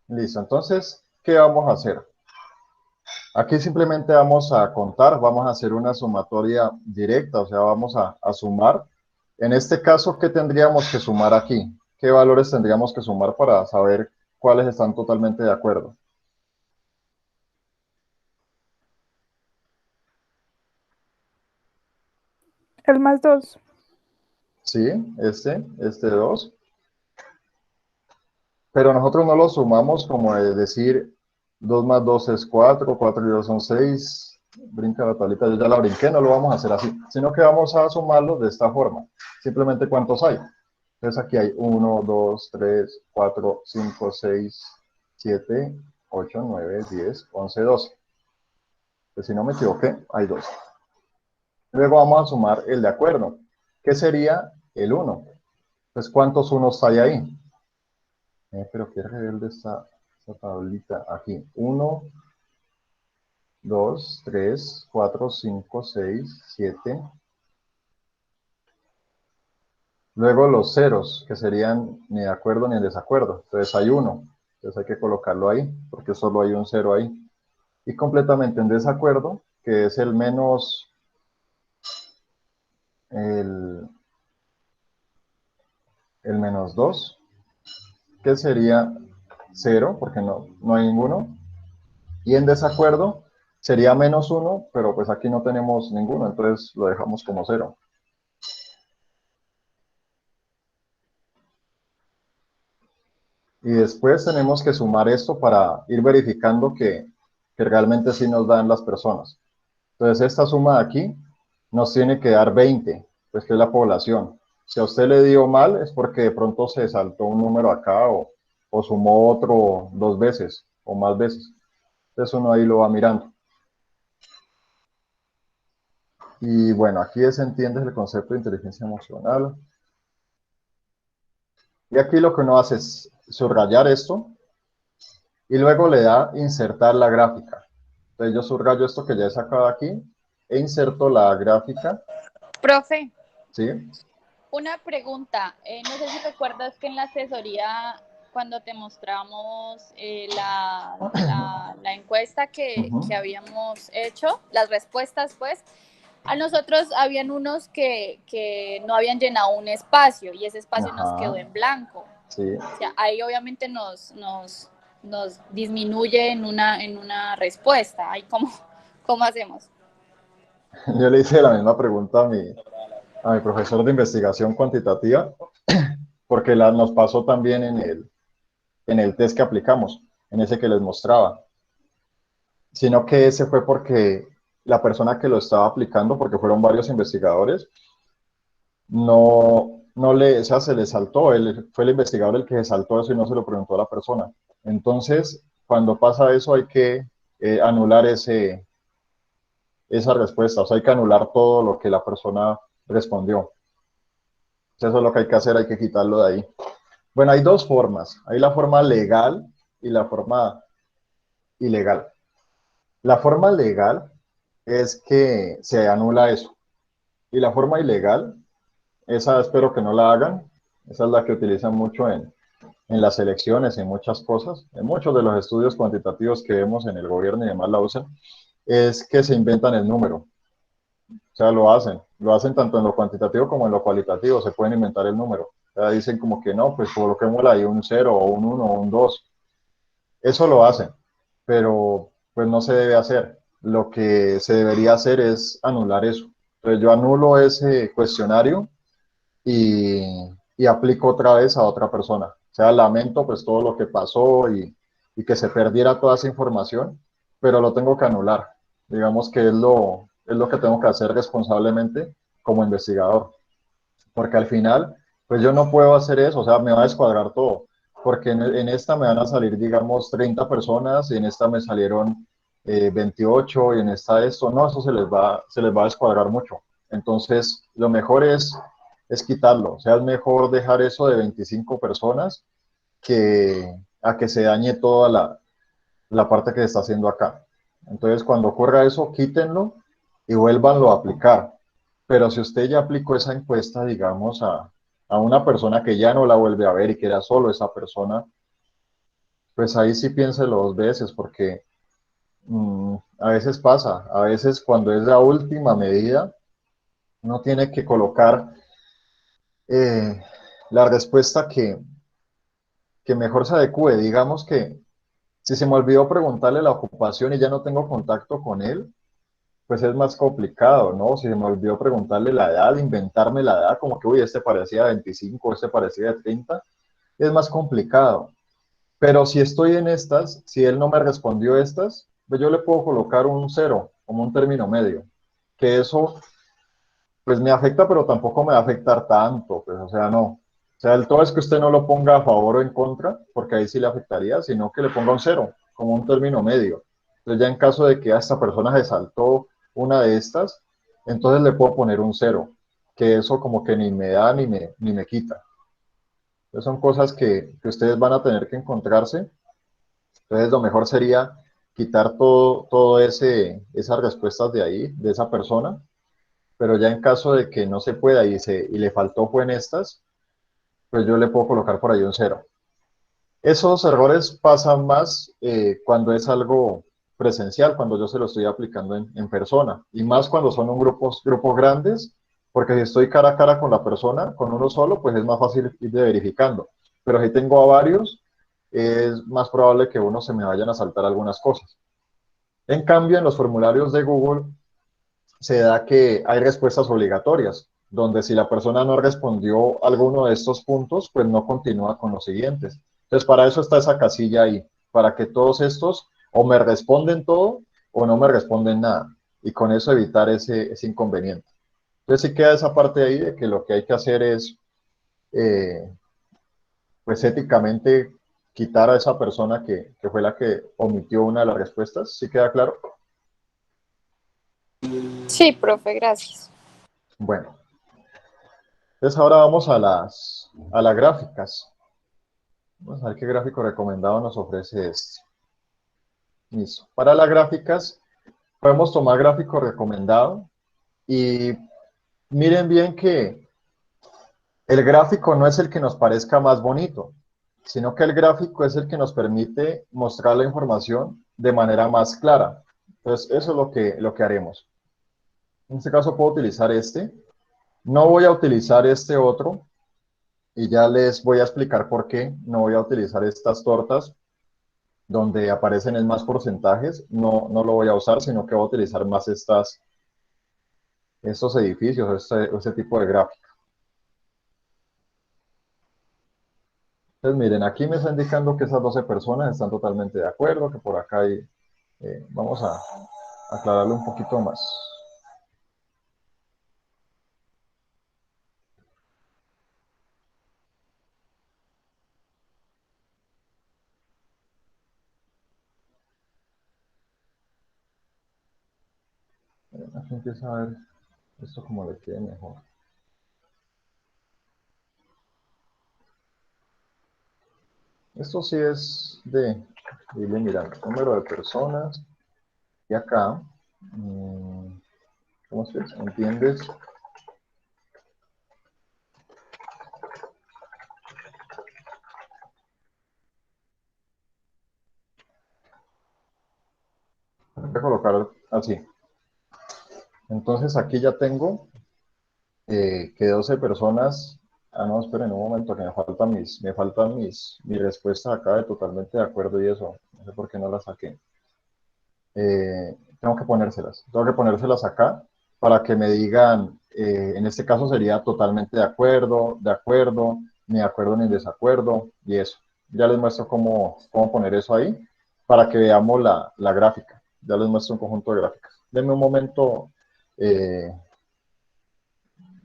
Listo, entonces, ¿qué vamos a hacer? Aquí simplemente vamos a contar, vamos a hacer una sumatoria directa, o sea, vamos a sumar. En este caso, ¿qué tendríamos que sumar aquí? ¿Qué valores tendríamos que sumar para saber cuáles están totalmente de acuerdo? El +2. Sí, este 2. Pero nosotros no lo sumamos como de decir 2 más 2 es 4, 4 y 2 son 6, brinca la tablita, yo ya la brinqué, no lo vamos a hacer así, sino que vamos a sumarlos de esta forma. Simplemente cuántos hay. Entonces aquí hay 1, 2, 3, 4, 5, 6, 7, 8, 9, 10, 11, 12. Pues si no me equivoqué, hay 12. Luego vamos a sumar el de acuerdo, que sería el 1. Pues ¿cuántos unos hay ahí? Pero qué rebelde esta tablita aquí. 1, 2, 3, 4, 5, 6, 7. Luego los ceros, que serían ni de acuerdo ni en desacuerdo. Entonces hay 1. Entonces hay que colocarlo ahí, porque solo hay un 0 ahí. Y completamente en desacuerdo, que es el menos, el menos 2, que sería 0, porque no hay ninguno. Y en desacuerdo sería menos 1, pero pues aquí no tenemos ninguno, entonces lo dejamos como 0. Y después tenemos que sumar esto para ir verificando que realmente sí nos dan las personas. Entonces esta suma de aquí nos tiene que dar 20, pues que es la población. Si a usted le dio mal es porque de pronto se saltó un número acá o sumó otro 2 veces o más veces. Entonces uno ahí lo va mirando. Y bueno, aquí se entiende el concepto de inteligencia emocional. Y aquí lo que uno hace es subrayar esto y luego le da insertar la gráfica. Entonces yo subrayo esto que ya he sacado aquí e inserto la gráfica. Profe, ¿Sí? una pregunta. No sé si recuerdas que en la asesoría, cuando te mostramos la encuesta que habíamos hecho, las respuestas, pues, a nosotros habían unos que no habían llenado un espacio y ese espacio nos quedó en blanco. Sí. O sea, ahí obviamente nos disminuye en una respuesta. Ahí ¿cómo hacemos? Yo le hice la misma pregunta a mi profesor de investigación cuantitativa, porque nos pasó también en el test que aplicamos, en ese que les mostraba. Sino que ese fue porque la persona que lo estaba aplicando, porque fueron varios investigadores, o sea, se le saltó, él fue el investigador el que se saltó eso y no se lo preguntó a la persona. Entonces, cuando pasa eso hay que anular esa respuesta, o sea, hay que anular todo lo que la persona respondió. Eso es lo que hay que hacer, hay que quitarlo de ahí. Bueno, hay dos formas, hay la forma legal y la forma ilegal. La forma legal es que se anula eso, y la forma ilegal, esa espero que no la hagan, esa es la que utilizan mucho en las elecciones, en muchas cosas, en muchos de los estudios cuantitativos que vemos en el gobierno y demás la usan, es que se inventan el número. O sea, lo hacen tanto en lo cuantitativo como en lo cualitativo, se pueden inventar el número. O sea, dicen como que no, pues coloquémosle ahí un 0 o un 1 o un 2. Eso lo hacen, pero pues no se debe hacer. Lo que se debería hacer es anular eso. Entonces yo anulo ese cuestionario y aplico otra vez a otra persona. O sea, lamento pues todo lo que pasó y que se perdiera toda esa información, pero lo tengo que anular. Digamos que es lo que tengo que hacer responsablemente como investigador. Porque al final, pues yo no puedo hacer eso, o sea, me va a descuadrar todo. Porque en esta me van a salir, digamos, 30 personas y en esta me salieron 28 y en esta esto, no, eso se les va a descuadrar mucho. Entonces, lo mejor es quitarlo, o sea, es mejor dejar eso de 25 personas que a que se dañe toda la parte que se está haciendo acá. Entonces, cuando ocurra eso, quítenlo y vuélvanlo a aplicar. Pero si usted ya aplicó esa encuesta, digamos, a una persona que ya no la vuelve a ver y que era solo esa persona, pues ahí sí piénselo dos veces, porque a veces pasa, a veces cuando es la última medida, uno tiene que colocar eh, la respuesta que mejor se adecue. Digamos que si se me olvidó preguntarle la ocupación y ya no tengo contacto con él, pues es más complicado, ¿no? Si se me olvidó preguntarle la edad, inventarme la edad, como que, uy, este parecía de 25, este parecía de 30, es más complicado. Pero si estoy en estas, si él no me respondió estas, pues yo le puedo colocar un 0 como un término medio, que eso pues me afecta, pero tampoco me va a afectar tanto, pues o sea, no. O sea, el todo es que usted no lo ponga a favor o en contra, porque ahí sí le afectaría, sino que le ponga un cero, como un término medio. Entonces ya en caso de que a esta persona se saltó una de estas, entonces le puedo poner un cero, que eso como que ni me da ni me quita. Entonces son cosas que ustedes van a tener que encontrarse. Entonces lo mejor sería quitar todo esas respuestas de ahí, de esa persona, pero ya en caso de que no se pueda y le faltó fue en estas, pues yo le puedo colocar por ahí un cero. Esos errores pasan más cuando es algo presencial, cuando yo se lo estoy aplicando en persona, y más cuando son grupos grandes, porque si estoy cara a cara con la persona, con uno solo, pues es más fácil ir verificando. Pero si tengo a varios, es más probable que uno se me vayan a saltar algunas cosas. En cambio, en los formularios de Google se da que hay respuestas obligatorias, donde si la persona no respondió alguno de estos puntos, pues no continúa con los siguientes. Entonces, para eso está esa casilla ahí, para que todos estos o me responden todo o no me responden nada, y con eso evitar ese inconveniente. Entonces, sí queda esa parte ahí de que lo que hay que hacer es, eh, pues éticamente, quitar a esa persona que fue la que omitió una de las respuestas. ¿Sí queda claro? Sí, profe, gracias. Bueno, entonces ahora vamos a las gráficas. Vamos a ver qué gráfico recomendado nos ofrece este. Listo. Para las gráficas, podemos tomar gráfico recomendado y miren bien que el gráfico no es el que nos parezca más bonito, sino que el gráfico es el que nos permite mostrar la información de manera más clara. Entonces, eso es lo que haremos. En este caso puedo utilizar este. No voy a utilizar este otro y ya les voy a explicar por qué no voy a utilizar estas tortas donde aparecen en más porcentajes, no lo voy a usar, sino que voy a utilizar más estos edificios, este tipo de gráfica. Entonces, miren, aquí me está indicando que esas 12 personas están totalmente de acuerdo, que por acá hay, vamos a aclararlo un poquito más. Aquí empieza a ver esto como le quede mejor. Esto sí es de irle mirando, número de personas, y acá, ¿cómo se dice? ¿Entiendes? Voy a colocar así. Entonces aquí ya tengo que 12 personas, no, esperen un momento, que me faltan mis respuestas acá de totalmente de acuerdo y eso, no sé por qué no las saqué. Tengo que ponérselas acá para que me digan, en este caso sería totalmente de acuerdo, ni de acuerdo ni desacuerdo, y eso. Ya les muestro cómo poner eso ahí para que veamos la gráfica. Ya les muestro un conjunto de gráficas. Denme un momento,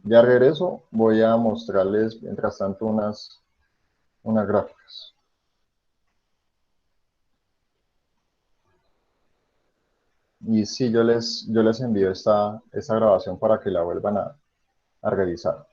ya regreso, voy a mostrarles mientras tanto unas gráficas. Y sí, yo les envío esta grabación para que la vuelvan a revisar.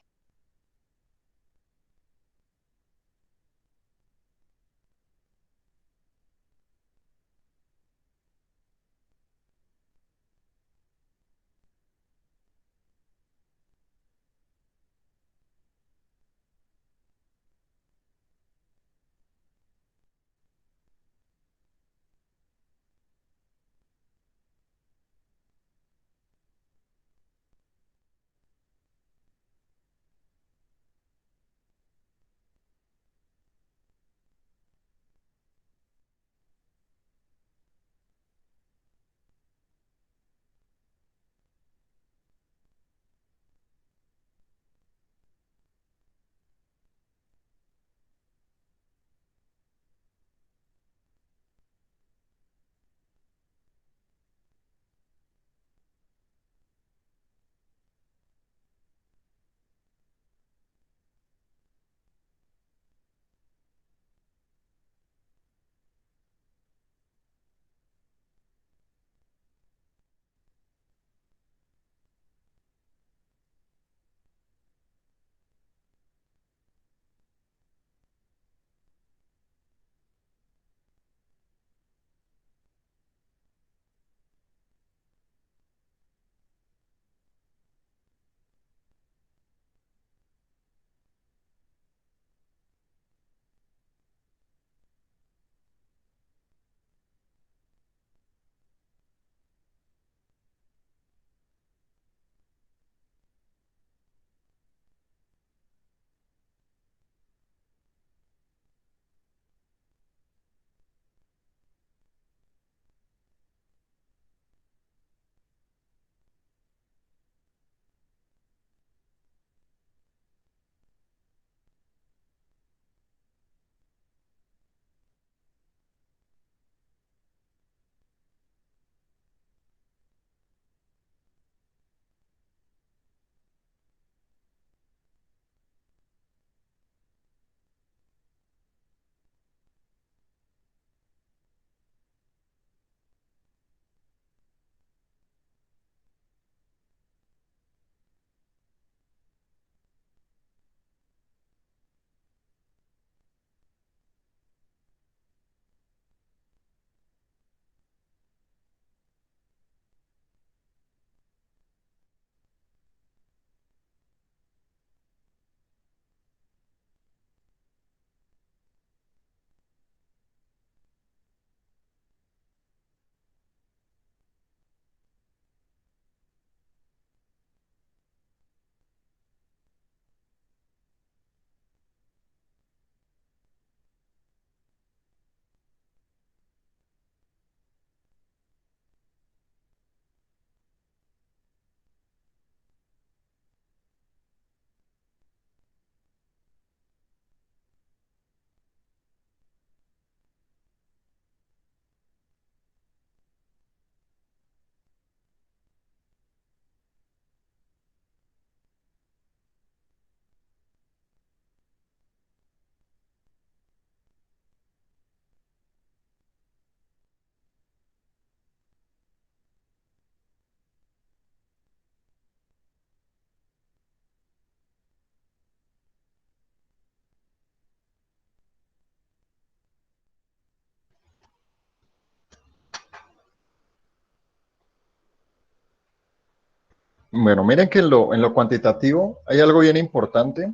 Bueno, miren que en lo cuantitativo hay algo bien importante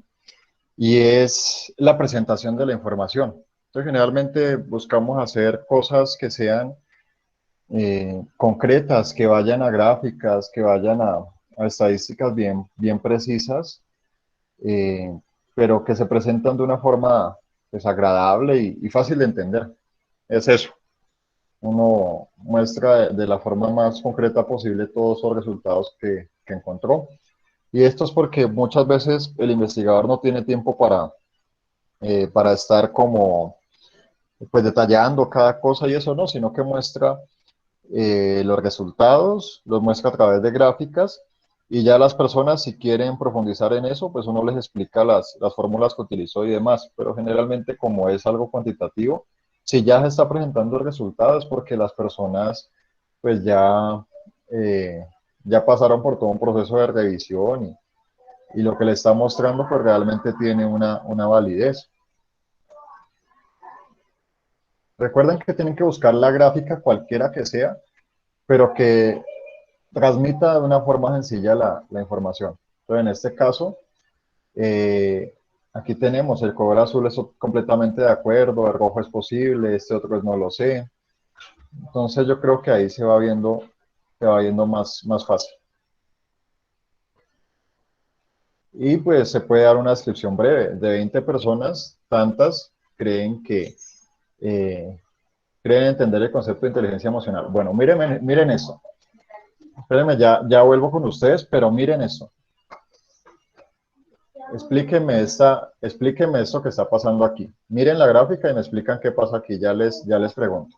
y es la presentación de la información. Entonces, generalmente buscamos hacer cosas que sean concretas, que vayan a gráficas, que vayan a estadísticas bien precisas, eh, pero que se presentan de una forma pues, agradable y fácil de entender. Es eso. Uno muestra de la forma más concreta posible todos los resultados que encontró. Y esto es porque muchas veces el investigador no tiene tiempo para estar como pues detallando cada cosa y eso no, sino que muestra los resultados, los muestra a través de gráficas y ya las personas si quieren profundizar en eso, pues uno les explica las fórmulas que utilizó y demás, pero generalmente como es algo cuantitativo, si ya se está presentando el resultado es porque las personas pues eh, ya pasaron por todo un proceso de revisión y lo que le está mostrando pues realmente tiene una validez. Recuerden que tienen que buscar la gráfica cualquiera que sea, pero que transmita de una forma sencilla la información. Entonces, en este caso, eh, aquí tenemos el color azul es completamente de acuerdo, el rojo es posible, este otro es no lo sé. Entonces yo creo que ahí se va viendo más fácil. Y pues se puede dar una descripción breve. De 20 personas, tantas eh, creen entender el concepto de inteligencia emocional. Bueno, miren esto. Espérenme, ya vuelvo con ustedes, pero miren esto. Explíqueme esto que está pasando aquí. Miren la gráfica y me explican qué pasa aquí. Ya les pregunto.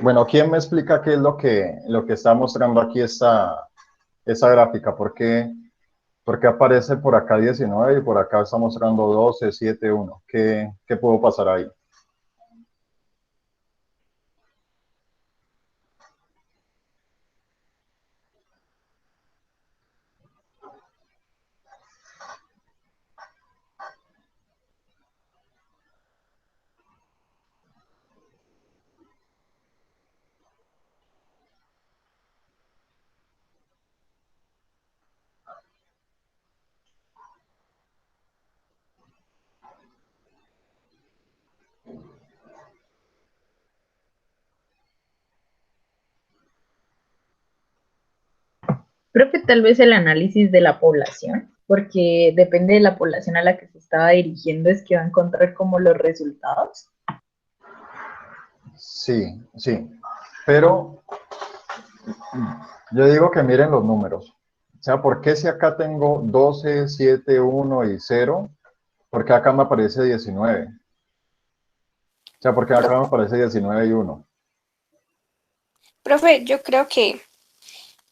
Bueno, ¿quién me explica qué es lo que está mostrando aquí esta gráfica? ¿Por qué aparece por acá 19 y por acá está mostrando 12, 7, 1? ¿Qué pudo pasar ahí? Creo que tal vez el análisis de la población, porque depende de la población a la que se estaba dirigiendo, es que va a encontrar como los resultados. Sí, sí. Pero yo digo que miren los números. O sea, ¿por qué si acá tengo 12, 7, 1 y 0? ¿Por qué acá me aparece 19? O sea, ¿por qué acá me aparece 19 y 1? Profe, yo creo que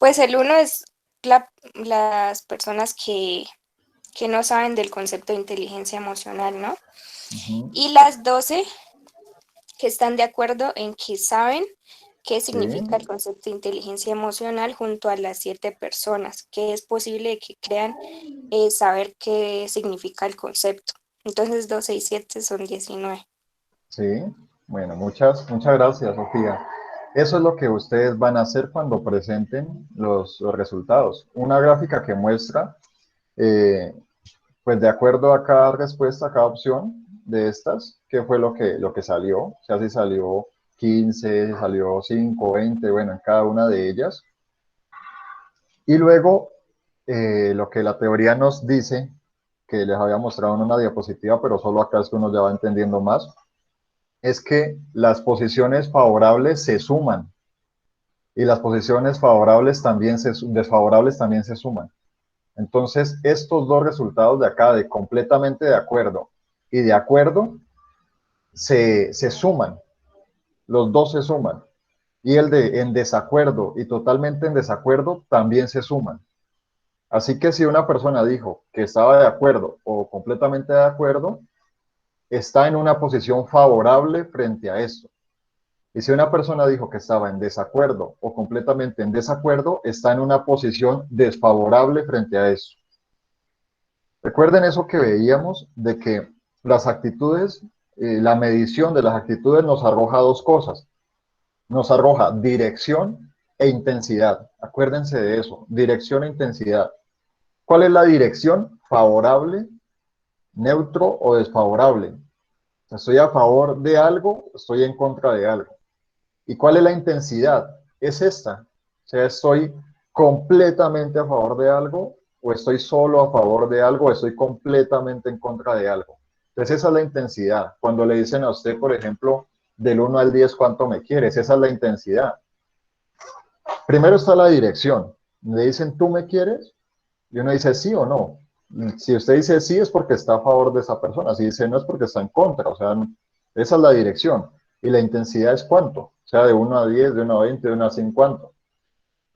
pues el uno es las personas que no saben del concepto de inteligencia emocional, ¿no? Y las 12 que están de acuerdo en que saben qué Sí, significa el concepto de inteligencia emocional junto a las 7 personas, que es posible que crean saber qué significa el concepto. Entonces 12 y 7 son 19. sí. Bueno, muchas gracias, Sofía. Eso es lo que ustedes van a hacer cuando presenten los resultados. Una gráfica que muestra, eh, pues de acuerdo a cada respuesta, a cada opción de estas, qué fue lo que salió. O sea, si salió 15, si salió 5, 20, bueno, en cada una de ellas. Y luego, lo que la teoría nos dice, que les había mostrado en una diapositiva, pero solo acá es que uno ya va entendiendo más, es que las posiciones favorables se suman y las posiciones desfavorables también se suman. Entonces, estos dos resultados de acá, de completamente de acuerdo y de acuerdo, se suman, los dos se suman. Y el de en desacuerdo y totalmente en desacuerdo también se suman. Así que si una persona dijo que estaba de acuerdo o completamente de acuerdo, está en una posición favorable frente a esto. Y si una persona dijo que estaba en desacuerdo o completamente en desacuerdo, está en una posición desfavorable frente a eso. Recuerden eso que veíamos de que las actitudes, la medición de las actitudes nos arroja dos cosas. Nos arroja dirección e intensidad. Acuérdense de eso, dirección e intensidad. ¿Cuál es la dirección? Favorable, neutro o desfavorable. Estoy a favor de algo, estoy en contra de algo. ¿Y cuál es la intensidad? Es esta. O sea, estoy completamente a favor de algo, o estoy solo a favor de algo, o estoy completamente en contra de algo. Entonces, esa es la intensidad. Cuando le dicen a usted, por ejemplo, del 1 al 10, ¿cuánto me quieres? Esa es la intensidad. Primero está la dirección. Le dicen, ¿tú me quieres? Y uno dice sí o no. Si usted dice sí es porque está a favor de esa persona. Si dice no es porque está en contra. O sea, esa es la dirección. Y la intensidad es cuánto. O sea, de 1 a 10, de 1 a 20, de 1 a 100, ¿cuánto?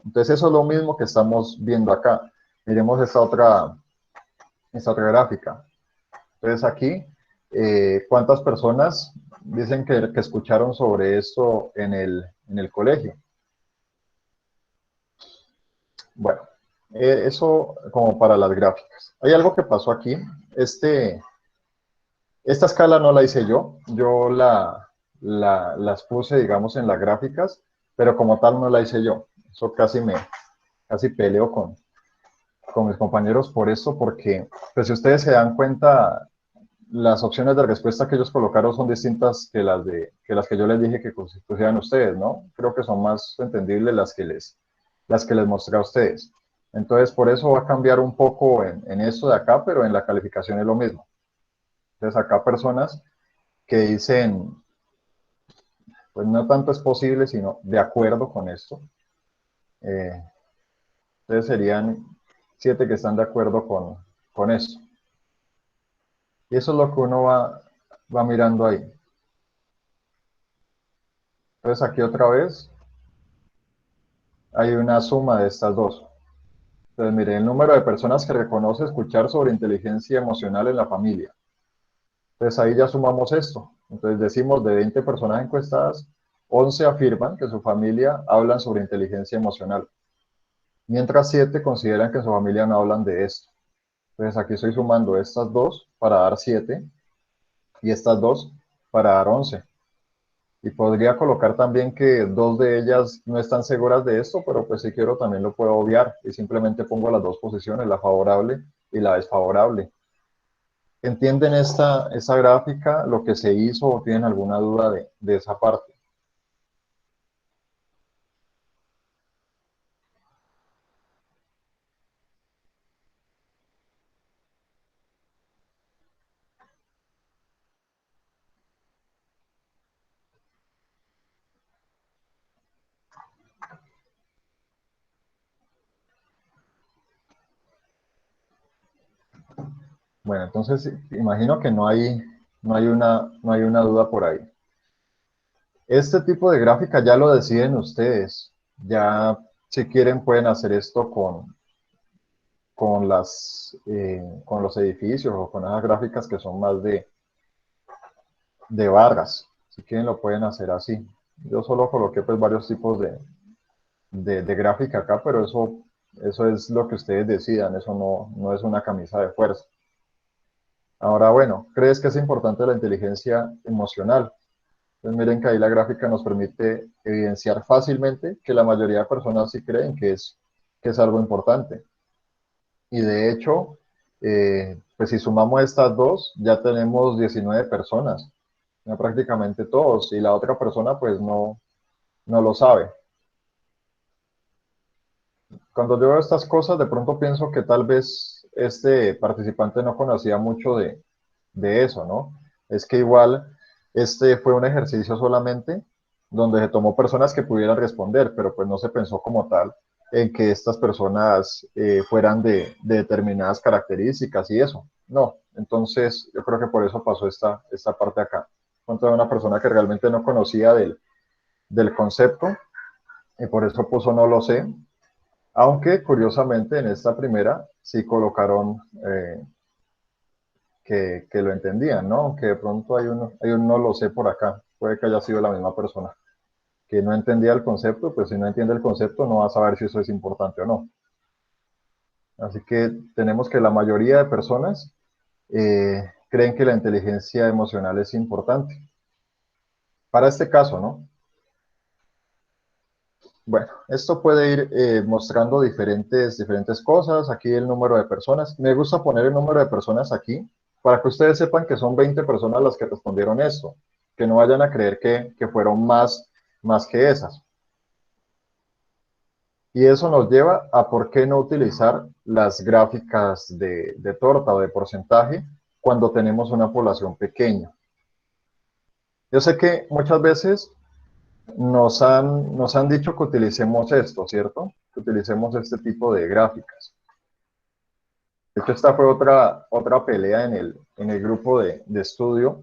Entonces eso es lo mismo que estamos viendo acá. Miremos esta otra gráfica. Entonces aquí, ¿cuántas personas dicen que escucharon sobre esto en el colegio? Bueno, eso como para las gráficas. Hay algo que pasó aquí. Esta escala no la hice yo las puse, digamos, en las gráficas, pero como tal no la hice yo. Eso casi peleo con mis compañeros por eso, porque pues si ustedes se dan cuenta, las opciones de respuesta que ellos colocaron son distintas que las que yo les dije que pusieran ustedes, ¿no? Creo que son más entendibles las que les mostré a ustedes. Entonces, por eso va a cambiar un poco en esto de acá, pero en la calificación es lo mismo. Entonces, acá personas que dicen, pues no tanto es posible, sino de acuerdo con esto. Entonces serían 7 que están de acuerdo con esto. Y eso es lo que uno va mirando ahí. Entonces aquí otra vez hay una suma de estas dos. Entonces, mire, el número de personas que reconoce escuchar sobre inteligencia emocional en la familia. Entonces ahí ya sumamos esto. Entonces decimos de 20 personas encuestadas, 11 afirman que su familia hablan sobre inteligencia emocional, mientras 7 consideran que en su familia no hablan de esto. Entonces aquí estoy sumando estas dos para dar 7 y estas dos para dar 11. Y podría colocar también que 2 de ellas no están seguras de esto, pero pues si quiero también lo puedo obviar y simplemente pongo las dos posiciones, la favorable y la desfavorable. ¿Entienden esta gráfica, lo que se hizo o tienen alguna duda de esa parte? Bueno, entonces imagino que no hay una duda por ahí. Este tipo de gráfica ya lo deciden ustedes. Ya si quieren pueden hacer esto con los edificios o con esas gráficas que son más de barras. Si quieren lo pueden hacer así. Yo solo coloqué pues varios tipos de gráfica acá, pero eso es lo que ustedes decidan. Eso no es una camisa de fuerza. Ahora, bueno, ¿crees que es importante la inteligencia emocional? Pues miren que ahí la gráfica nos permite evidenciar fácilmente que la mayoría de personas sí creen que es algo importante. Y de hecho, pues si sumamos estas dos, ya tenemos 19 personas, ya prácticamente todos, y la otra persona pues no lo sabe. Cuando yo veo estas cosas, de pronto pienso que tal vez este participante no conocía mucho de eso, ¿no? Es que igual este fue un ejercicio solamente donde se tomó personas que pudieran responder, pero pues no se pensó como tal en que estas personas fueran de determinadas características y eso. No, entonces yo creo que por eso pasó esta parte acá. Cuando una persona que realmente no conocía del concepto y por eso puso no lo sé, aunque curiosamente en esta primera sí colocaron que lo entendían, ¿no? Aunque de pronto hay un no lo sé por acá, puede que haya sido la misma persona que no entendía el concepto, pues si no entiende el concepto no va a saber si eso es importante o no. Así que tenemos que la mayoría de personas creen que la inteligencia emocional es importante. Para este caso, ¿no? Bueno, esto puede ir mostrando diferentes cosas. Aquí el número de personas. Me gusta poner el número de personas aquí para que ustedes sepan que son 20 personas las que respondieron esto. Que no vayan a creer que fueron más que esas. Y eso nos lleva a por qué no utilizar las gráficas de torta o de porcentaje cuando tenemos una población pequeña. Yo sé que muchas veces nos han dicho que utilicemos esto, ¿cierto? Que utilicemos este tipo de gráficas. De hecho, esta fue otra pelea en el grupo de estudio,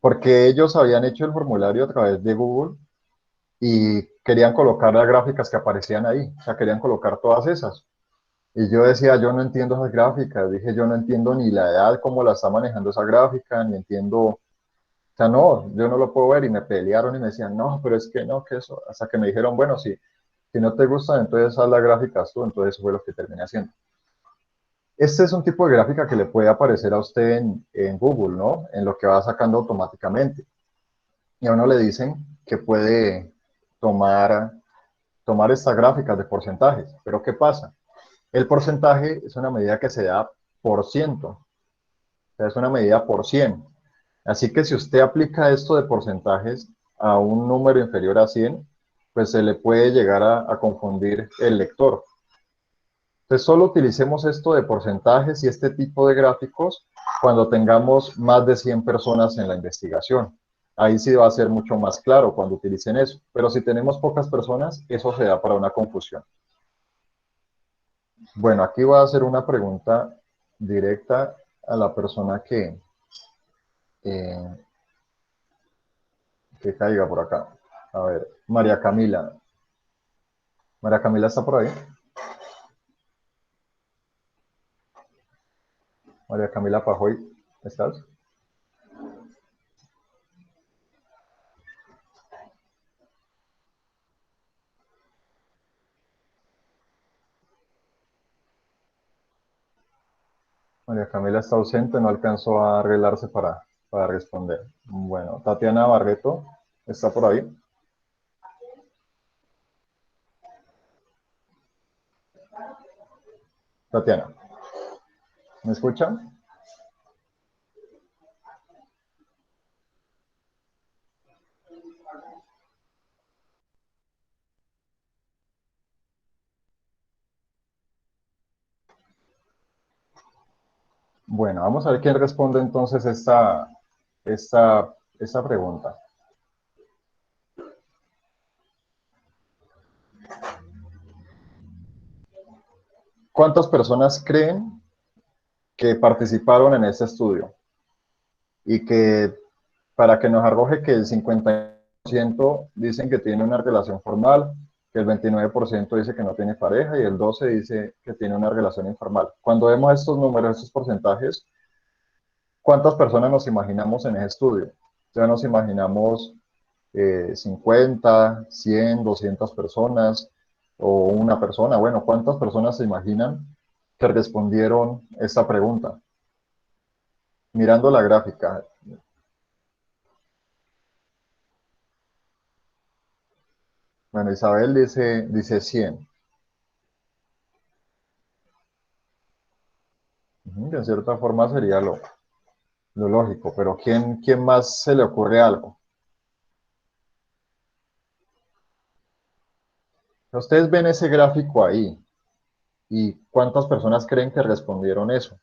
porque ellos habían hecho el formulario a través de Google y querían colocar las gráficas que aparecían ahí, o sea, querían colocar todas esas. Y yo decía, yo no entiendo esas gráficas, dije, yo no entiendo ni la edad, cómo la está manejando esa gráfica, ni entiendo, o sea, no, yo no lo puedo ver, y me pelearon y me decían, no, pero es que no, que eso, hasta que me dijeron, bueno, si no te gustan, entonces haz las gráficas tú, entonces eso fue lo que terminé haciendo. Este es un tipo de gráfica que le puede aparecer a usted en Google, ¿no? En lo que va sacando automáticamente. Y a uno le dicen que puede tomar estas gráficas de porcentajes, pero ¿qué pasa? El porcentaje es una medida que se da por ciento, o sea, es una medida por 100. Así que si usted aplica esto de porcentajes a un número inferior a 100, pues se le puede llegar a confundir el lector. Entonces solo utilicemos esto de porcentajes y este tipo de gráficos cuando tengamos más de 100 personas en la investigación. Ahí sí va a ser mucho más claro cuando utilicen eso. Pero si tenemos pocas personas, eso se da para una confusión. Bueno, aquí voy a hacer una pregunta directa a la persona eh, que caiga por acá. A ver, María Camila. María Camila está por ahí. María Camila Pajoy, ¿estás? María Camila está ausente, no alcanzó a arreglarse para responder. Bueno, Tatiana Barreto, ¿está por ahí? Tatiana, ¿me escuchan? Bueno, vamos a ver quién responde entonces esta pregunta. ¿Cuántas personas creen que participaron en este estudio? Y que para que nos arroje que el 50% dicen que tiene una relación formal, que el 29% dice que no tiene pareja y el 12% dice que tiene una relación informal. Cuando vemos estos números, estos porcentajes, ¿cuántas personas nos imaginamos en ese estudio? Ya nos imaginamos 50, 100, 200 personas o una persona. Bueno, ¿cuántas personas se imaginan que respondieron esta pregunta? Mirando la gráfica. Bueno, Isabel dice 100. De cierta forma sería lo lógico, pero ¿quién más se le ocurre algo? Ustedes ven ese gráfico ahí, ¿y cuántas personas creen que respondieron eso?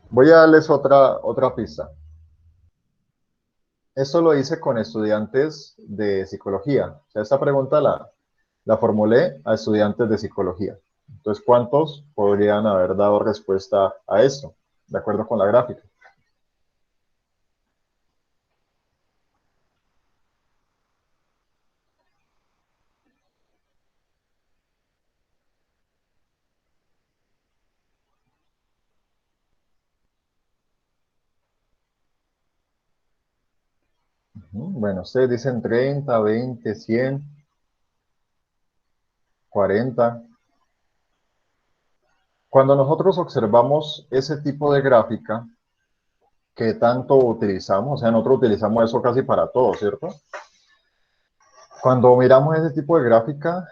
Voy a darles otra pista. Esto lo hice con estudiantes de psicología. O sea, esta pregunta la formulé a estudiantes de psicología. Entonces, ¿cuántos podrían haber dado respuesta a esto? De acuerdo con la gráfica. Bueno, ustedes dicen 30, 20, 100, 40. Cuando nosotros observamos ese tipo de gráfica que tanto utilizamos, o sea, nosotros utilizamos eso casi para todo, ¿cierto? Cuando miramos ese tipo de gráfica,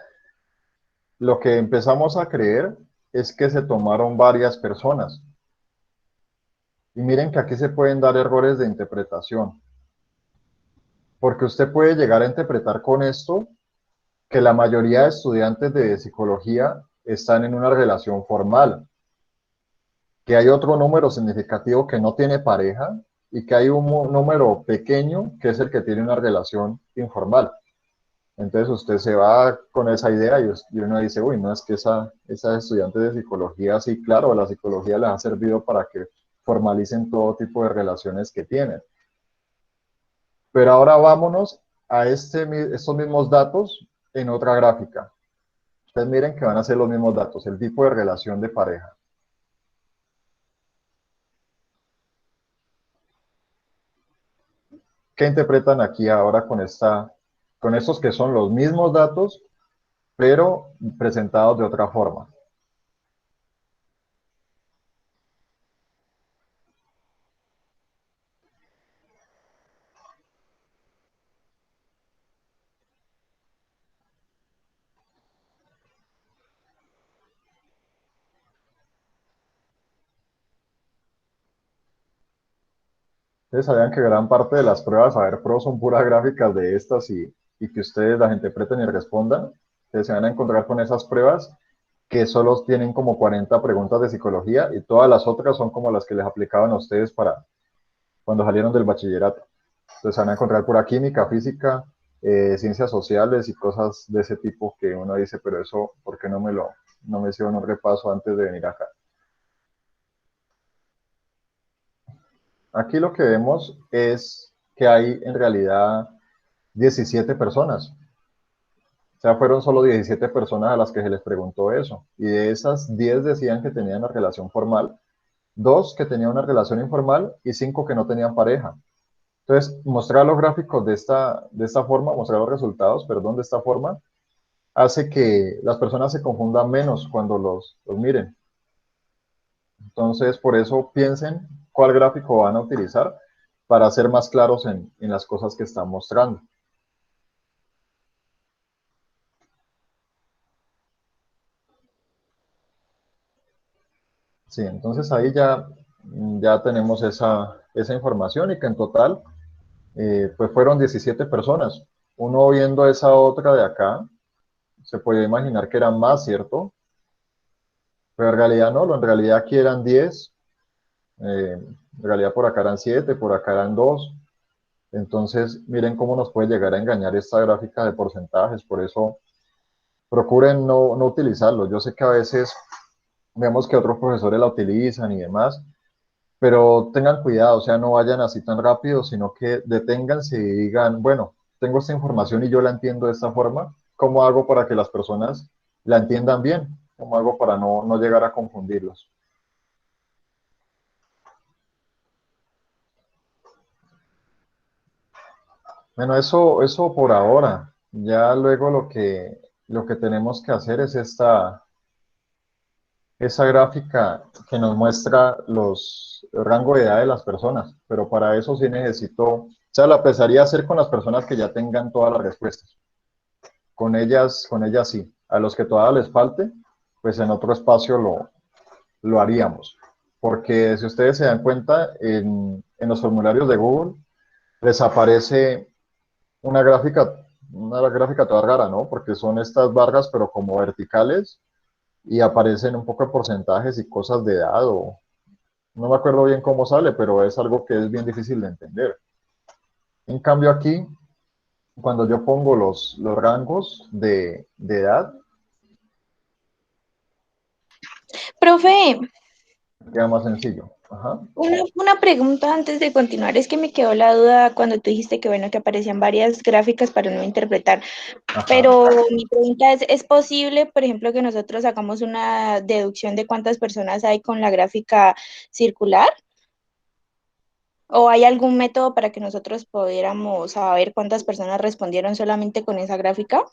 lo que empezamos a creer es que se tomaron varias personas. Y miren que aquí se pueden dar errores de interpretación, porque usted puede llegar a interpretar con esto que la mayoría de estudiantes de psicología están en una relación formal, que hay otro número significativo que no tiene pareja y que hay un número pequeño que es el que tiene una relación informal. Entonces usted se va con esa idea y uno dice, uy, no, es que esas estudiantes de psicología, sí, claro, la psicología les ha servido para que formalicen todo tipo de relaciones que tienen. Pero ahora vámonos a estos mismos datos en otra gráfica. Ustedes miren que van a ser los mismos datos, el tipo de relación de pareja. ¿Qué interpretan aquí ahora con estos que son los mismos datos, pero presentados de otra forma? Ustedes sabían que gran parte de las pruebas a ver pro son puras gráficas de estas y que ustedes las interpreten y respondan. Ustedes se van a encontrar con esas pruebas que solo tienen como 40 preguntas de psicología y todas las otras son como las que les aplicaban a ustedes para cuando salieron del bachillerato. Entonces se van a encontrar pura química, física, ciencias sociales y cosas de ese tipo que uno dice, pero eso, ¿por qué no me hicieron un repaso antes de venir acá? aquí lo que vemos es que hay en realidad 17 personas. O sea, fueron solo 17 personas a las que se les preguntó eso. Y de esas, 10 decían que tenían una relación formal, 2 que tenían una relación informal y 5 que no tenían pareja. Entonces, mostrar los gráficos de esta forma, mostrar los resultados, perdón, de esta forma, hace que las personas se confundan menos cuando los miren. Entonces, por eso piensen cuál gráfico van a utilizar para ser más claros en las cosas que están mostrando. Sí, entonces ahí ya tenemos esa información y que en total pues fueron 17 personas. Uno viendo esa otra de acá, se puede imaginar que eran más, ¿cierto? Pero en realidad no, en realidad aquí eran 10, en realidad por acá eran 7, por acá eran 2. Entonces, miren cómo nos puede llegar a engañar esta gráfica de porcentajes, por eso procuren no utilizarlo. Yo sé que a veces vemos que otros profesores la utilizan y demás, pero tengan cuidado, o sea, no vayan así tan rápido, sino que deténganse y digan, bueno, tengo esta información y yo la entiendo de esta forma, ¿cómo hago para que las personas la entiendan bien? ¿Cómo hago para no llegar a confundirlos? Bueno, eso por ahora. Ya luego lo que tenemos que hacer es esa gráfica que nos muestra el rango de edad de las personas, pero para eso sí necesito, o sea, la empezaría a hacer con las personas que ya tengan todas las respuestas. Con ellas sí. A los que todavía les falte, pues en otro espacio lo haríamos. Porque si ustedes se dan cuenta, en los formularios de Google les aparece una gráfica toda rara, ¿no? Porque son estas barras, pero como verticales, y aparecen un poco de porcentajes y cosas de edad, o no me acuerdo bien cómo sale, pero es algo que es bien difícil de entender. En cambio aquí, cuando yo pongo los rangos de edad, Profe, queda más sencillo. Ajá. una pregunta antes de continuar, es que me quedó la duda cuando tú dijiste que bueno, que aparecían varias gráficas para no interpretar, Ajá. pero mi pregunta ¿es posible, por ejemplo, que nosotros hagamos una deducción de cuántas personas hay con la gráfica circular? ¿O hay algún método para que nosotros pudiéramos saber cuántas personas respondieron solamente con esa gráfica?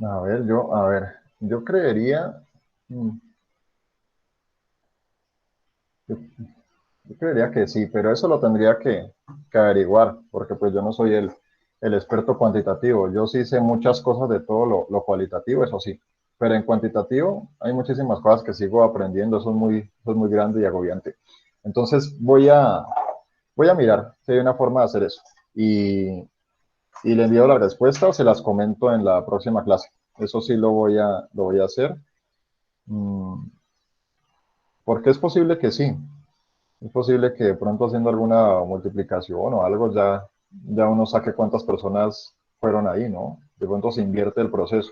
A ver, yo creería, yo, yo creería que sí, pero eso lo tendría que averiguar, porque pues yo no soy el experto cuantitativo. Yo sí sé muchas cosas de todo lo cualitativo, eso sí, pero en cuantitativo hay muchísimas cosas que sigo aprendiendo, eso es muy grande y agobiante. Entonces voy a mirar si hay una forma de hacer eso y le envío la respuesta o se las comento en la próxima clase. Eso sí lo voy a hacer. Mm, Porque es posible que sí. Es posible que de pronto haciendo alguna multiplicación o algo ya uno saque cuántas personas fueron ahí, ¿no? De pronto se invierte el proceso.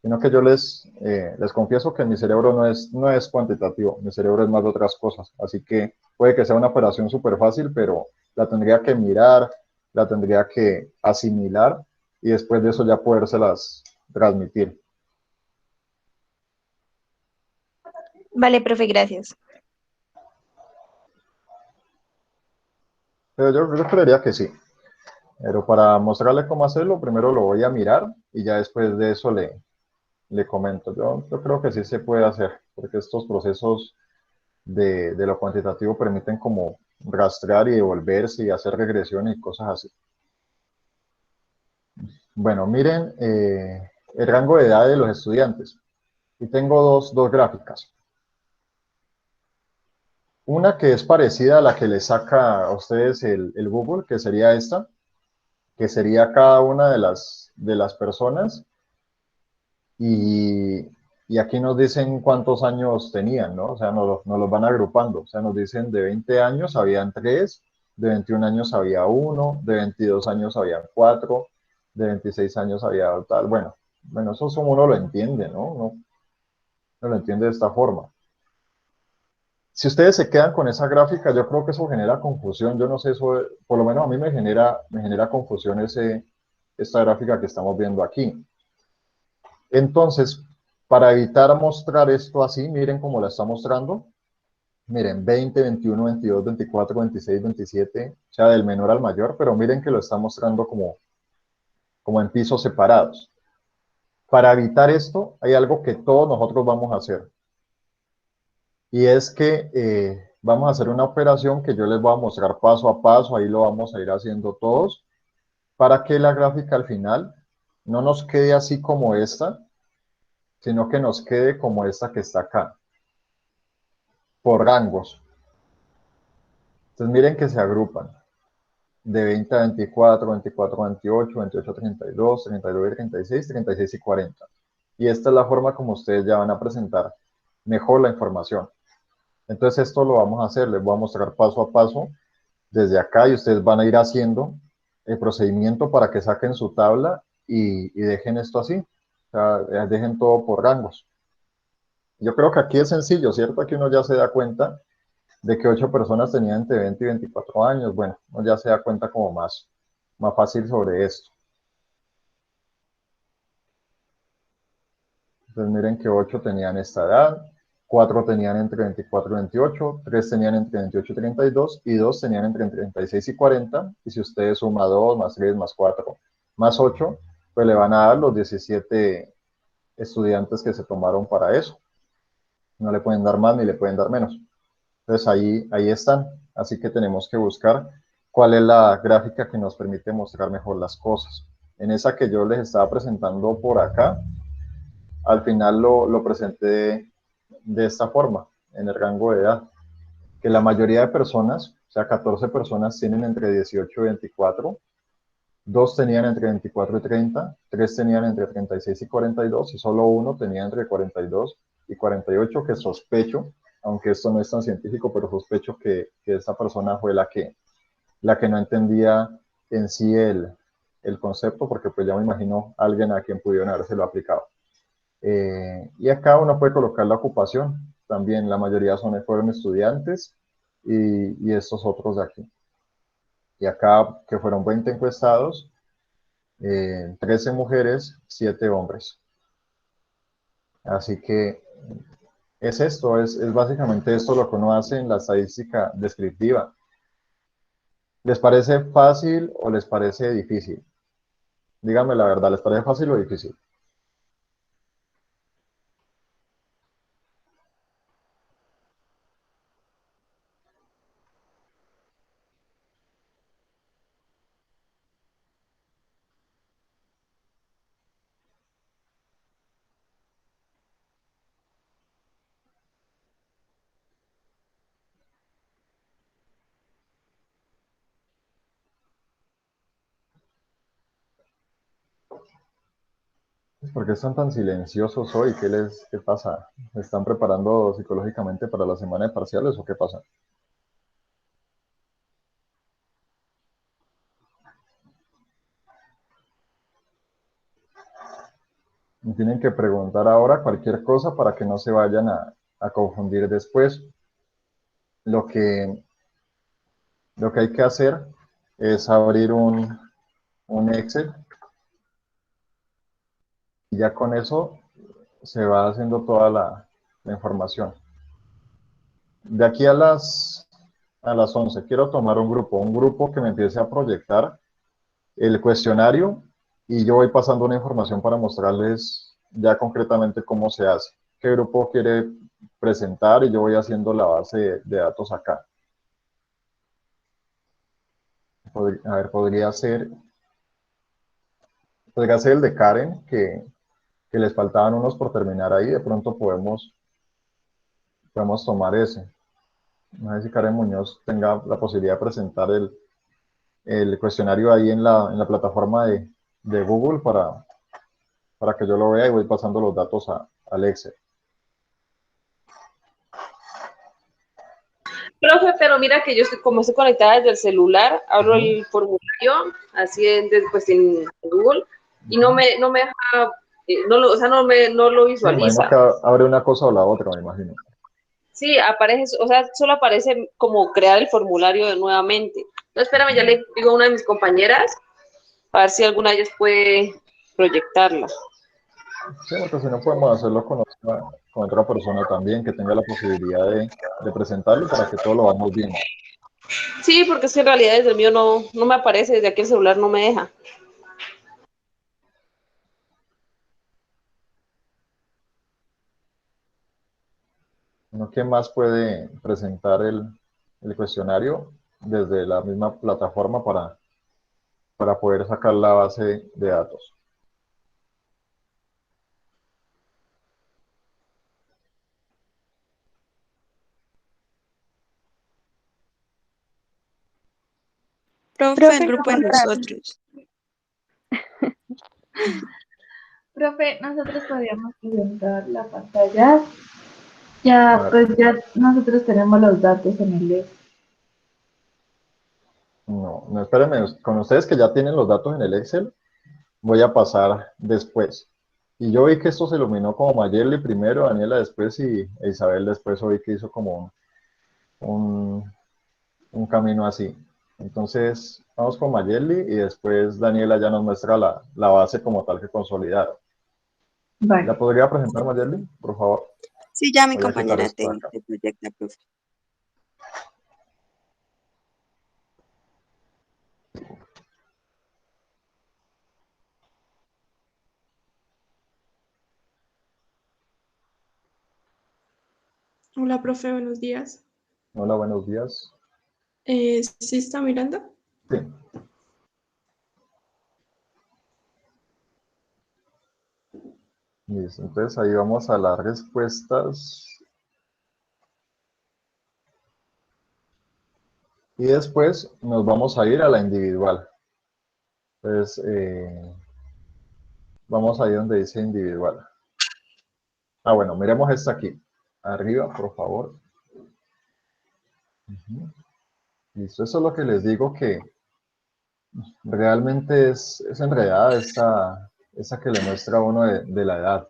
Sino que yo les confieso que mi cerebro no es cuantitativo, mi cerebro es más de otras cosas. Así que puede que sea una operación súper fácil, pero la tendría que mirar, la tendría que asimilar y después de eso ya podérselas transmitir. Vale, profe, gracias. Pero yo creería que sí. Pero para mostrarle cómo hacerlo, primero lo voy a mirar y ya después de eso le comento. Yo creo que sí se puede hacer, porque estos procesos de lo cuantitativo permiten como rastrear y devolverse y hacer regresiones y cosas así. Bueno, miren el rango de edad de los estudiantes. Y tengo dos gráficas. Una que es parecida a la que les saca a ustedes el Google, que sería esta, que sería cada una de las personas y, y aquí nos dicen cuántos años tenían, ¿no? O sea, nos los van agrupando. O sea, nos dicen de 20 años habían 3, de 21 años había 1, de 22 años habían 4, de 26 años había tal. Bueno, eso uno lo entiende, ¿no? Uno lo entiende de esta forma. Si ustedes se quedan con esa gráfica, yo creo que eso genera confusión. Yo no sé, eso, por lo menos a mí me genera confusión esta gráfica que estamos viendo aquí. Entonces, para evitar mostrar esto así, miren cómo la está mostrando. Miren, 20, 21, 22, 24, 26, 27, o sea, del menor al mayor, pero miren que lo está mostrando como en pisos separados. Para evitar esto, hay algo que todos nosotros vamos a hacer. Y es que vamos a hacer una operación que yo les voy a mostrar paso a paso, ahí lo vamos a ir haciendo todos, para que la gráfica al final no nos quede así como esta, sino que nos quede como esta que está acá, por rangos. Entonces miren que se agrupan de 20 a 24, 24 a 28, 28 a 32, 32 a 36, 36 y 40. Y esta es la forma como ustedes ya van a presentar mejor la información. Entonces esto lo vamos a hacer, les voy a mostrar paso a paso desde acá y ustedes van a ir haciendo el procedimiento para que saquen su tabla y dejen esto así, o sea, dejen todo por rangos. Yo creo que aquí es sencillo, ¿cierto? Aquí uno ya se da cuenta de que 8 personas tenían entre 20 y 24 años. Bueno, uno ya se da cuenta como más fácil sobre esto. Entonces miren que 8 tenían esta edad, 4 tenían entre 24 y 28, 3 tenían entre 28 y 32 y 2 tenían entre 36 y 40. Y si ustedes suman 2 más 3 más 4 más 8, pues le van a dar los 17 estudiantes que se tomaron para eso. No le pueden dar más ni le pueden dar menos. Entonces ahí están. Así que tenemos que buscar cuál es la gráfica que nos permite mostrar mejor las cosas. En esa que yo les estaba presentando por acá, al final lo presenté de esta forma, en el rango de edad, que la mayoría de personas, o sea, 14 personas tienen entre 18 y 24, 2 tenían entre 24 y 30, 3 tenían entre 36 y 42 y solo uno tenía entre 42 y 48, que sospecho, aunque esto no es tan científico, pero sospecho que esa persona fue la que no entendía en sí el concepto, porque pues ya me imagino alguien a quien pudieron habérselo aplicado. Y acá uno puede colocar la ocupación, también la mayoría fueron estudiantes y estos otros de aquí. Y acá que fueron 20 encuestados, 13 mujeres, 7 hombres. Así que es esto, es básicamente esto lo que uno hace en la estadística descriptiva. ¿Les parece fácil o les parece difícil? Díganme la verdad, ¿les parece fácil o difícil? ¿Por qué están tan silenciosos hoy? ¿Qué pasa? ¿Se están preparando psicológicamente para la semana de parciales o qué pasa? Me tienen que preguntar ahora cualquier cosa para que no se vayan a confundir después. Lo que hay que hacer es abrir un Excel y ya con eso se va haciendo toda la información. De aquí a las 11 quiero tomar un grupo que me empiece a proyectar el cuestionario y yo voy pasando una información para mostrarles ya concretamente cómo se hace. ¿Qué grupo quiere presentar? Y yo voy haciendo la base de datos acá. A ver, podría ser el de Karen, que les faltaban unos por terminar ahí. De pronto podemos tomar ese. No sé si Karen Muñoz tenga la posibilidad de presentar el cuestionario ahí en la plataforma de Google para que yo lo vea y voy pasando los datos al Excel. Profe, pero mira que yo como estoy conectada desde el celular, abro el formulario, así pues en Google, y no me deja, no lo visualiza. Sí, me imagino que abre una cosa o la otra, me imagino. Sí, aparece, o sea, solo aparece como crear el formulario nuevamente. No, espérame, ya le digo a una de mis compañeras, a ver si alguna de ellas puede proyectarla. Sí, porque si no podemos hacerlo con otra persona también que tenga la posibilidad de presentarlo para que todo lo vamos viendo. Sí, porque es que en realidad desde el mío no me aparece, desde aquí el celular no me deja. ¿Quién más puede presentar el cuestionario desde la misma plataforma para poder sacar la base de datos? Profe, el grupo de nosotros. Profe, nosotros podríamos presentar la pantalla. Ya, pues ya nosotros tenemos los datos en el Excel. No, espérenme, con ustedes que ya tienen los datos en el Excel, voy a pasar después. Y yo vi que esto se iluminó como Mayerly primero, Daniela después y Isabel después, vi que hizo como un camino así. Entonces, vamos con Mayerly y después Daniela ya nos muestra la base como tal que consolidada. Vale. ¿La podría presentar Mayerly, por favor? Sí, ya mi Voy a quitar compañera esto de acá. te proyecta, profe. Hola, profe, buenos días. Hola, buenos días. ¿Sí está mirando? Sí. Listo, entonces ahí vamos a las respuestas. Y después nos vamos a ir a la individual. Entonces, vamos ahí donde dice individual. Bueno, miremos esta aquí. Arriba, por favor. Listo, eso es lo que les digo que realmente es enredada esa que le muestra a uno de la edad.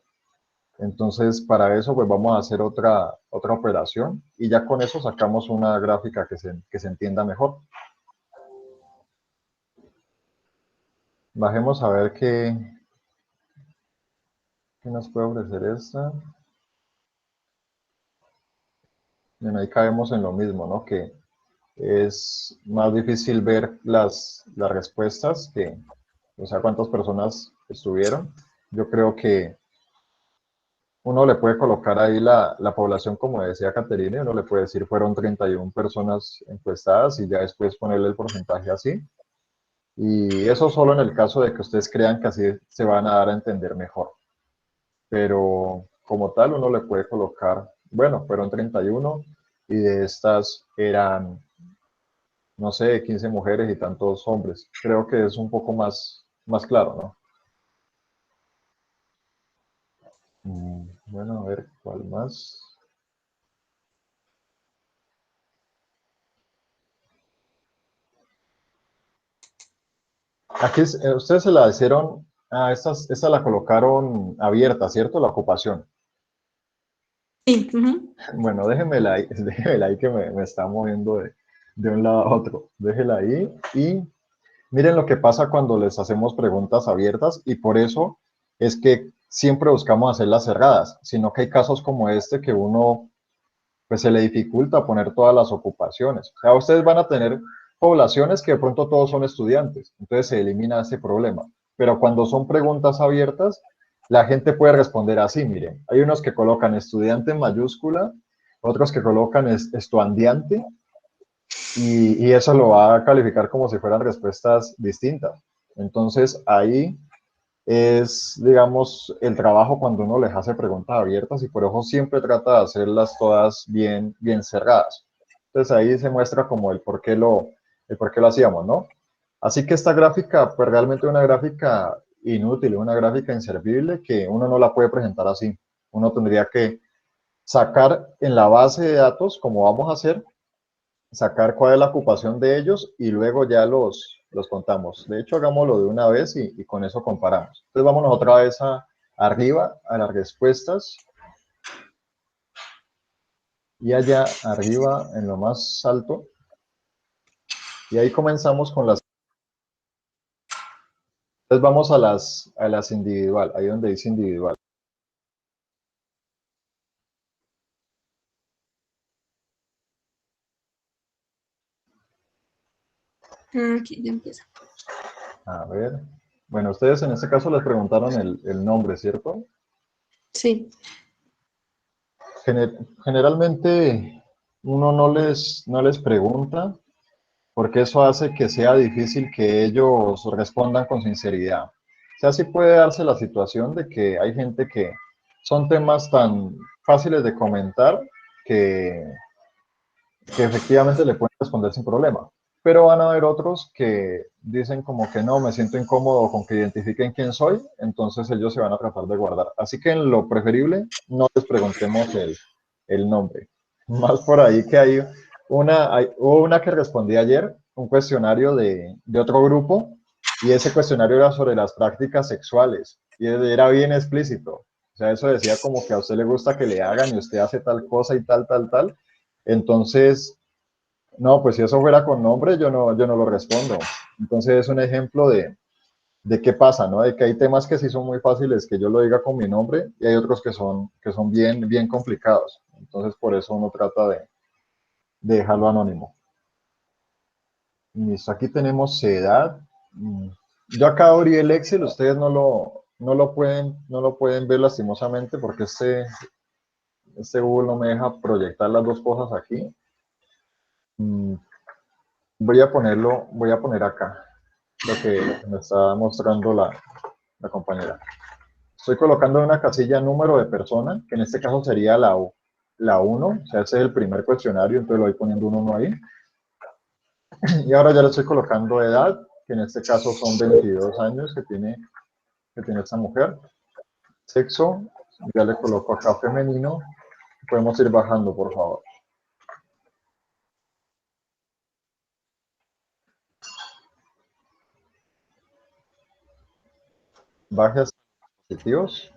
Entonces, para eso, pues vamos a hacer otra operación y ya con eso sacamos una gráfica que se entienda mejor. Bajemos a ver qué nos puede ofrecer esta. Bueno, ahí caemos en lo mismo, ¿no? Que es más difícil ver las respuestas o sea, cuántas personas estuvieron. Yo creo que uno le puede colocar ahí la población, como decía Caterina, uno le puede decir fueron 31 personas encuestadas y ya después ponerle el porcentaje así. Y eso solo en el caso de que ustedes crean que así se van a dar a entender mejor. Pero como tal, uno le puede colocar, bueno, fueron 31 y de estas eran, no sé, 15 mujeres y tantos hombres. Creo que es un poco más claro, ¿no? Bueno, a ver, ¿cuál más? Aquí ustedes se la hicieron, esta la colocaron abierta, ¿cierto? La ocupación. Sí. Bueno, déjenmela ahí que me está moviendo de un lado a otro. Déjenla ahí y miren lo que pasa cuando les hacemos preguntas abiertas y por eso es que siempre buscamos hacerlas cerradas, sino que hay casos como este que uno pues se le dificulta poner todas las ocupaciones. O sea, ustedes van a tener poblaciones que de pronto todos son estudiantes, entonces se elimina ese problema. Pero cuando son preguntas abiertas, la gente puede responder así, miren, hay unos que colocan estudiante en mayúscula, otros que colocan estudiante, y eso lo va a calificar como si fueran respuestas distintas. Entonces ahí es, digamos, el trabajo cuando uno les hace preguntas abiertas y por eso siempre trata de hacerlas todas bien cerradas. Entonces ahí se muestra como el por qué lo hacíamos, ¿no? Así que esta gráfica, pues realmente es una gráfica inútil, una gráfica inservible que uno no la puede presentar así. Uno tendría que sacar en la base de datos, como vamos a hacer, sacar cuál es la ocupación de ellos y luego ya los contamos. De hecho, hagámoslo de una vez y con eso comparamos. Entonces, vámonos otra vez arriba, a las respuestas. y allá arriba, en lo más alto, y ahí comenzamos con las... Entonces vamos a las individual, ahí donde dice individual. Aquí ya empieza. A ver, bueno, ustedes en este caso les preguntaron el nombre, ¿cierto? Sí. Generalmente uno no les pregunta porque eso hace que sea difícil que ellos respondan con sinceridad. O sea, sí puede darse la situación de que hay gente que son temas tan fáciles de comentar que, que efectivamente le pueden responder sin problema. Pero van a haber otros que dicen como que no, me siento incómodo con que identifiquen quién soy, entonces ellos se van a tratar de guardar. Así que en lo preferible no les preguntemos el nombre. Más por ahí que hubo una que respondí ayer, un cuestionario de otro grupo, y ese cuestionario era sobre las prácticas sexuales, y era bien explícito. O sea, eso decía como que a usted le gusta que le hagan y usted hace tal cosa y tal, tal, tal. Entonces, no, pues si eso fuera con nombre, yo no lo respondo. Entonces es un ejemplo de qué pasa, ¿no? De que hay temas que sí son muy fáciles que yo lo diga con mi nombre y hay otros que son bien, bien complicados. Entonces por eso uno trata de dejarlo anónimo. Listo, aquí tenemos edad. Yo acá abrí el Excel, ustedes no lo pueden ver lastimosamente porque este Google no me deja proyectar las dos cosas aquí. Mm, voy a poner acá lo que me está mostrando la compañera. Estoy colocando en una casilla número de persona, que en este caso sería la 1, o sea, ese es el primer cuestionario, entonces lo voy poniendo un 1 ahí. Y ahora ya le estoy colocando edad, que en este caso son 22 años que tiene esta mujer. Sexo, ya le coloco acá femenino. Podemos ir bajando, por favor. Baje hasta dispositivos.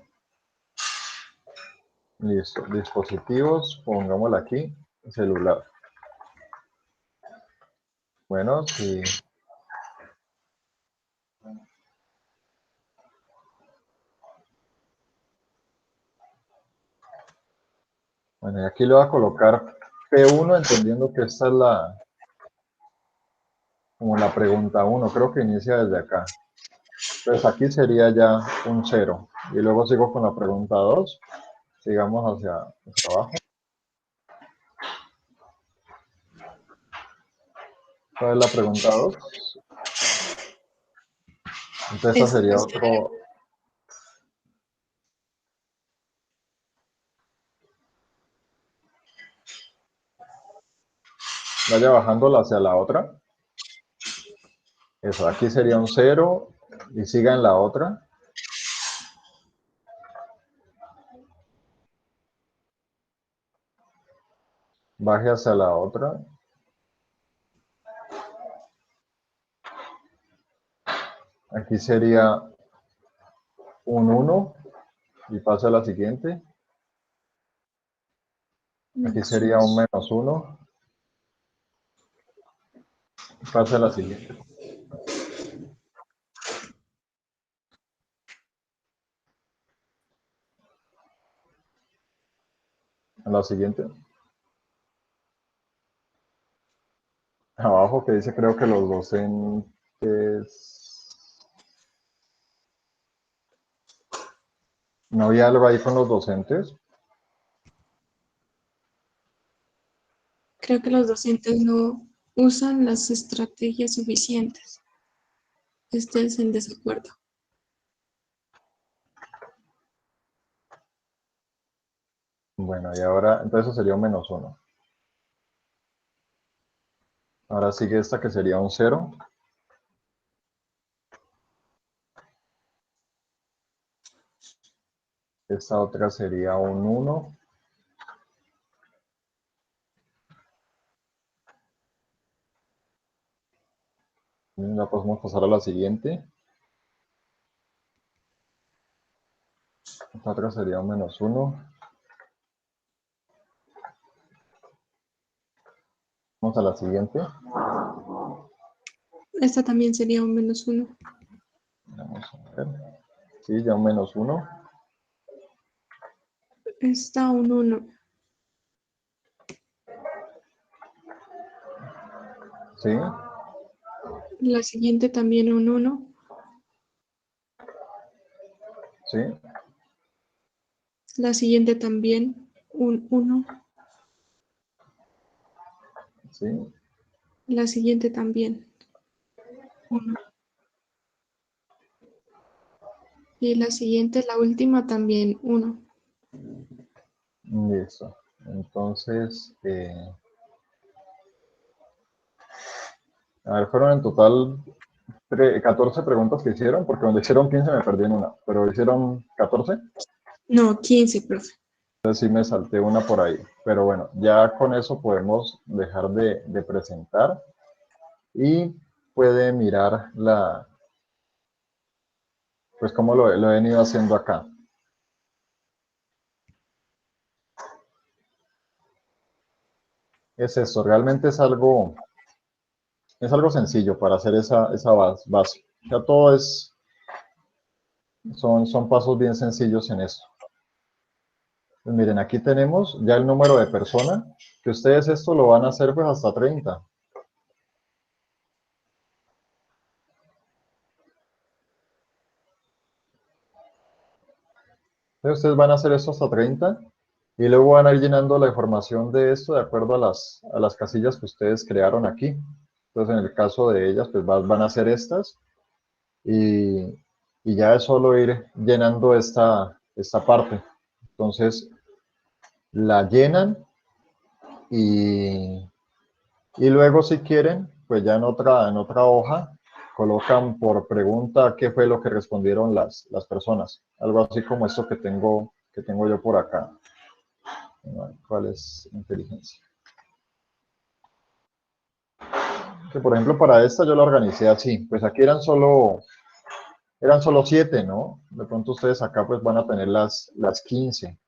Listo, dispositivos, pongámoslo aquí, celular. Bueno, sí. Bueno, y aquí le voy a colocar P1, entendiendo que esta es como la pregunta 1, creo que inicia desde acá. Entonces aquí sería ya un 0. Y luego sigo con la pregunta 2. Sigamos hacia abajo. ¿Cuál es la pregunta 2? Entonces esta sería otro... Vaya bajándola hacia la otra. Eso, aquí sería un 0 y siga en la otra. Baje hacia la otra. Aquí sería un 1 y pase a la siguiente. Aquí sería un -1. Pase a la siguiente. A la siguiente. Abajo que dice creo que los docentes... ¿No había algo ahí con los docentes? Creo que los docentes no usan las estrategias suficientes. Este es en desacuerdo. Bueno, y ahora, entonces eso sería un -1. Ahora sigue esta que sería un 0. Esta otra sería un 1. Ya podemos pasar a la siguiente. Esta otra sería un -1. Vamos a la siguiente. Esta también sería un -1. Vamos a ver. Sí, ya un -1. Esta un 1. Sí, La siguiente también un 1. sí, La siguiente también un 1. sí. La siguiente también 1. Y la siguiente, la última también 1. Listo. Entonces, a ver, fueron en total 14 preguntas que hicieron, porque donde hicieron 15 me perdí en una, pero hicieron 14. No, 15, profe. Entonces sí me salté una por ahí. Pero bueno, ya con eso podemos dejar de presentar y puede mirar pues cómo lo he venido haciendo acá. Es esto, realmente es algo sencillo para hacer esa base. Ya todo son pasos bien sencillos en esto. Pues miren, aquí tenemos ya el número de persona, que ustedes esto lo van a hacer pues hasta 30. Entonces ustedes van a hacer esto hasta 30 y luego van a ir llenando la información de esto de acuerdo a las casillas que ustedes crearon aquí. Entonces en el caso de ellas pues van a hacer estas y ya es solo ir llenando esta parte. Entonces la llenan y luego si quieren, pues ya en otra hoja colocan por pregunta qué fue lo que respondieron las personas. Algo así como esto que tengo yo por acá. ¿Cuál es inteligencia? Que por ejemplo para esta yo la organicé así. Pues aquí eran solo 7, ¿no? De pronto ustedes acá pues van a tener las 15.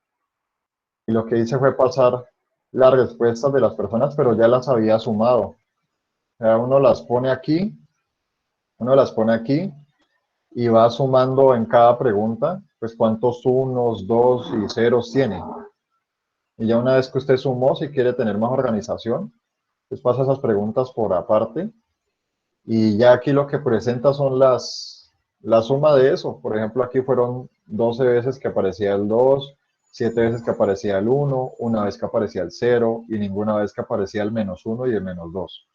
Y lo que hice fue pasar las respuestas de las personas, pero ya las había sumado. O sea, uno las pone aquí y va sumando en cada pregunta, pues cuántos unos, dos y ceros tiene. Y ya una vez que usted sumó, si quiere tener más organización, pues pasa esas preguntas por aparte. Y ya aquí lo que presenta son la suma de eso. Por ejemplo, aquí fueron 12 veces que aparecía el 2, 7 veces que aparecía el 1, una vez que aparecía el 0 y ninguna vez que aparecía el -1 y el -2.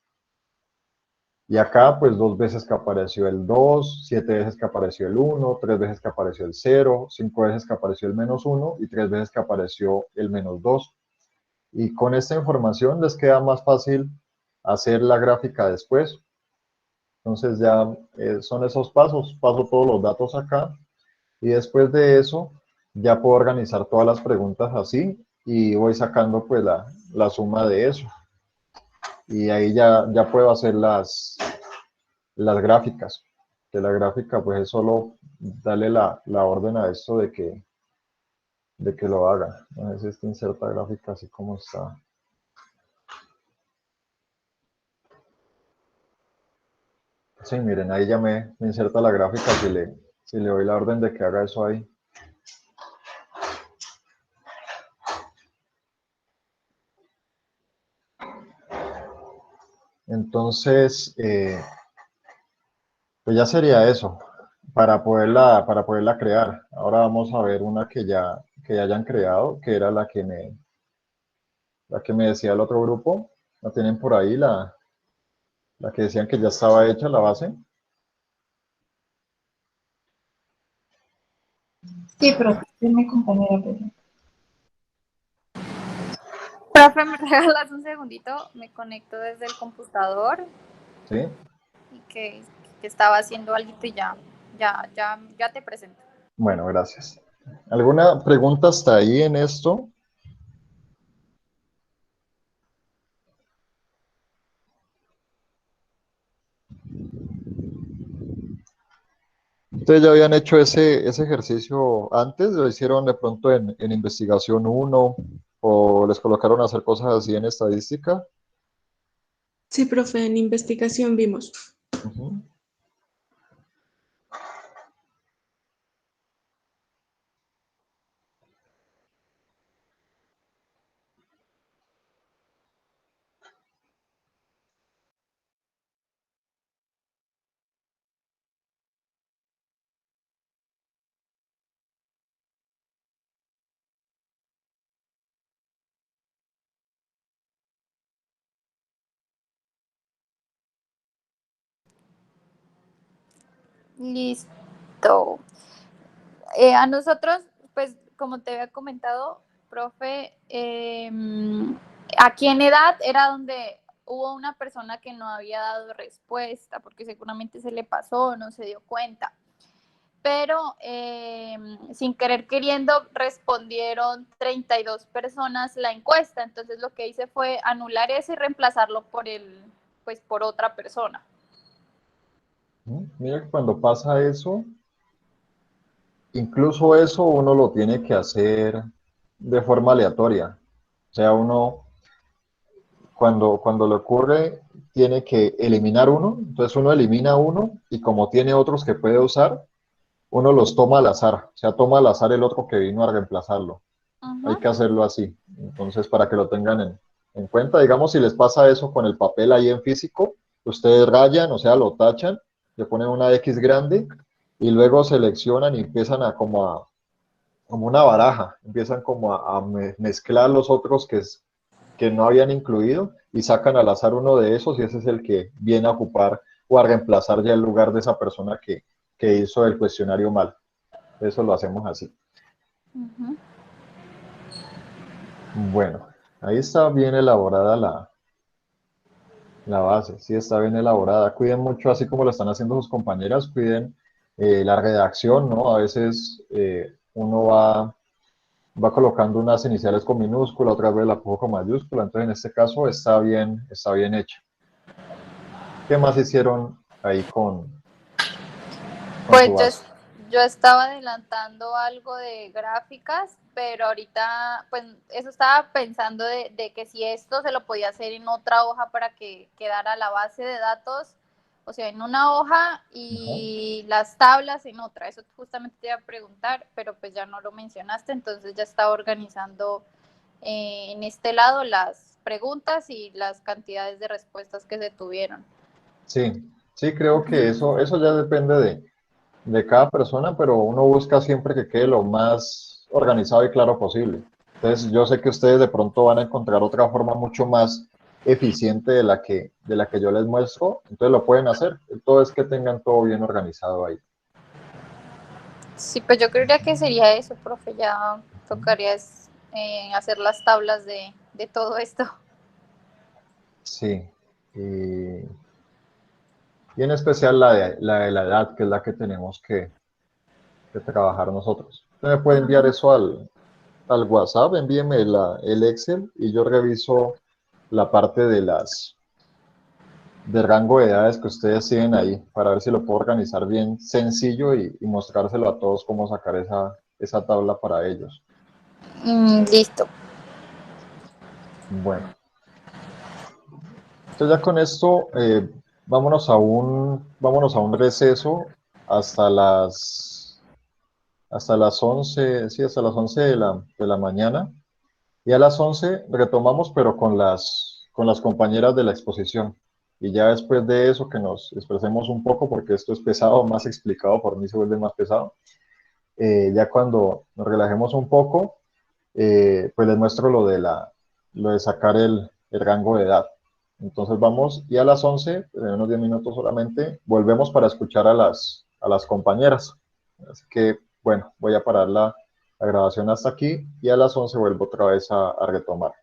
Y acá, pues 2 veces que apareció el 2, 7 veces que apareció el 1, 3 veces que apareció el 0, 5 veces que apareció el -1 y 3 veces que apareció el -2. Y con esta información les queda más fácil hacer la gráfica después. Entonces ya son esos pasos, paso todos los datos acá y después de eso ya puedo organizar todas las preguntas así y voy sacando pues la suma de eso. Y ahí ya puedo hacer las gráficas. Que la gráfica pues es solo darle la orden a esto de que lo haga. A veces esta inserta gráfica así como está. Sí, miren, ahí ya me inserta la gráfica si le doy la orden de que haga eso ahí. Entonces, pues ya sería eso, para poderla crear. Ahora vamos a ver una que ya hayan creado, que era la que me decía el otro grupo. La tienen por ahí, la que decían que ya estaba hecha la base. Sí, profe, es mi compañera. Profe, ¿me regalas un segundito? Me conecto desde el computador. Sí. Y que estaba haciendo algo y ya te presento. Bueno, gracias. ¿Alguna pregunta hasta ahí en esto? ¿Ustedes ya habían hecho ese ejercicio antes? ¿Lo hicieron de pronto en investigación 1 o les colocaron a hacer cosas así en estadística? Sí, profe, en investigación vimos. Listo. A nosotros, pues como te había comentado, profe, aquí en edad era donde hubo una persona que no había dado respuesta porque seguramente se le pasó, no se dio cuenta. Pero sin querer queriendo respondieron 32 personas la encuesta. Entonces lo que hice fue anular eso y reemplazarlo por otra persona. Mira que cuando pasa eso, incluso eso uno lo tiene que hacer de forma aleatoria. O sea, uno cuando le ocurre tiene que eliminar uno, entonces uno elimina uno y como tiene otros que puede usar, uno los toma al azar, o sea, toma al azar el otro que vino a reemplazarlo. Hay que hacerlo así. Entonces, para que lo tengan en cuenta, digamos, si les pasa eso con el papel ahí en físico, ustedes rayan, o sea, lo tachan, le ponen una X grande y luego seleccionan y empiezan como una baraja, empiezan como a mezclar los otros que no habían incluido y sacan al azar uno de esos y ese es el que viene a ocupar o a reemplazar ya el lugar de esa persona que hizo el cuestionario mal. Eso lo hacemos así. Bueno, ahí está bien elaborada la base, sí está bien elaborada. Cuiden mucho, así como lo están haciendo sus compañeras, cuiden la redacción, ¿no? A veces uno va colocando unas iniciales con minúscula, otra vez la pongo con mayúscula, entonces en este caso está bien hecha. ¿Qué más hicieron ahí con Pues su base? yo estaba adelantando algo de gráficas, pero ahorita, pues eso estaba pensando de que si esto se lo podía hacer en otra hoja para que quedara la base de datos, o sea, en una hoja y las tablas en otra. Eso justamente te iba a preguntar, pero pues ya no lo mencionaste, entonces ya estaba organizando en este lado las preguntas y las cantidades de respuestas que se tuvieron. Sí, sí, creo que eso ya depende de cada persona, pero uno busca siempre que quede lo más organizado y claro posible. Entonces, yo sé que ustedes de pronto van a encontrar otra forma mucho más eficiente de la que yo les muestro, entonces lo pueden hacer. Todo es que tengan todo bien organizado ahí. Sí, pues yo creería que sería eso, profe. Ya tocaría hacer las tablas de todo esto. Sí, y en especial la de la edad, que es la que tenemos que trabajar nosotros. Usted me puede enviar eso al WhatsApp, envíeme el Excel y yo reviso la parte de rango de edades que ustedes tienen ahí para ver si lo puedo organizar bien sencillo y mostrárselo a todos cómo sacar esa tabla para ellos. Listo. Bueno, entonces ya con esto vámonos a un receso hasta las 11, sí, hasta las 11 de la mañana. Y a las 11 retomamos, pero con las compañeras de la exposición. Y ya después de eso, que nos expresemos un poco, porque esto es pesado, más explicado, por mí se vuelve más pesado. Ya cuando nos relajemos un poco, pues les muestro lo de sacar el rango de edad. Entonces vamos, y a las 11, en unos 10 minutos solamente, volvemos para escuchar a las compañeras. Así que, bueno, voy a parar la grabación hasta aquí y a las 11 vuelvo otra vez a retomar.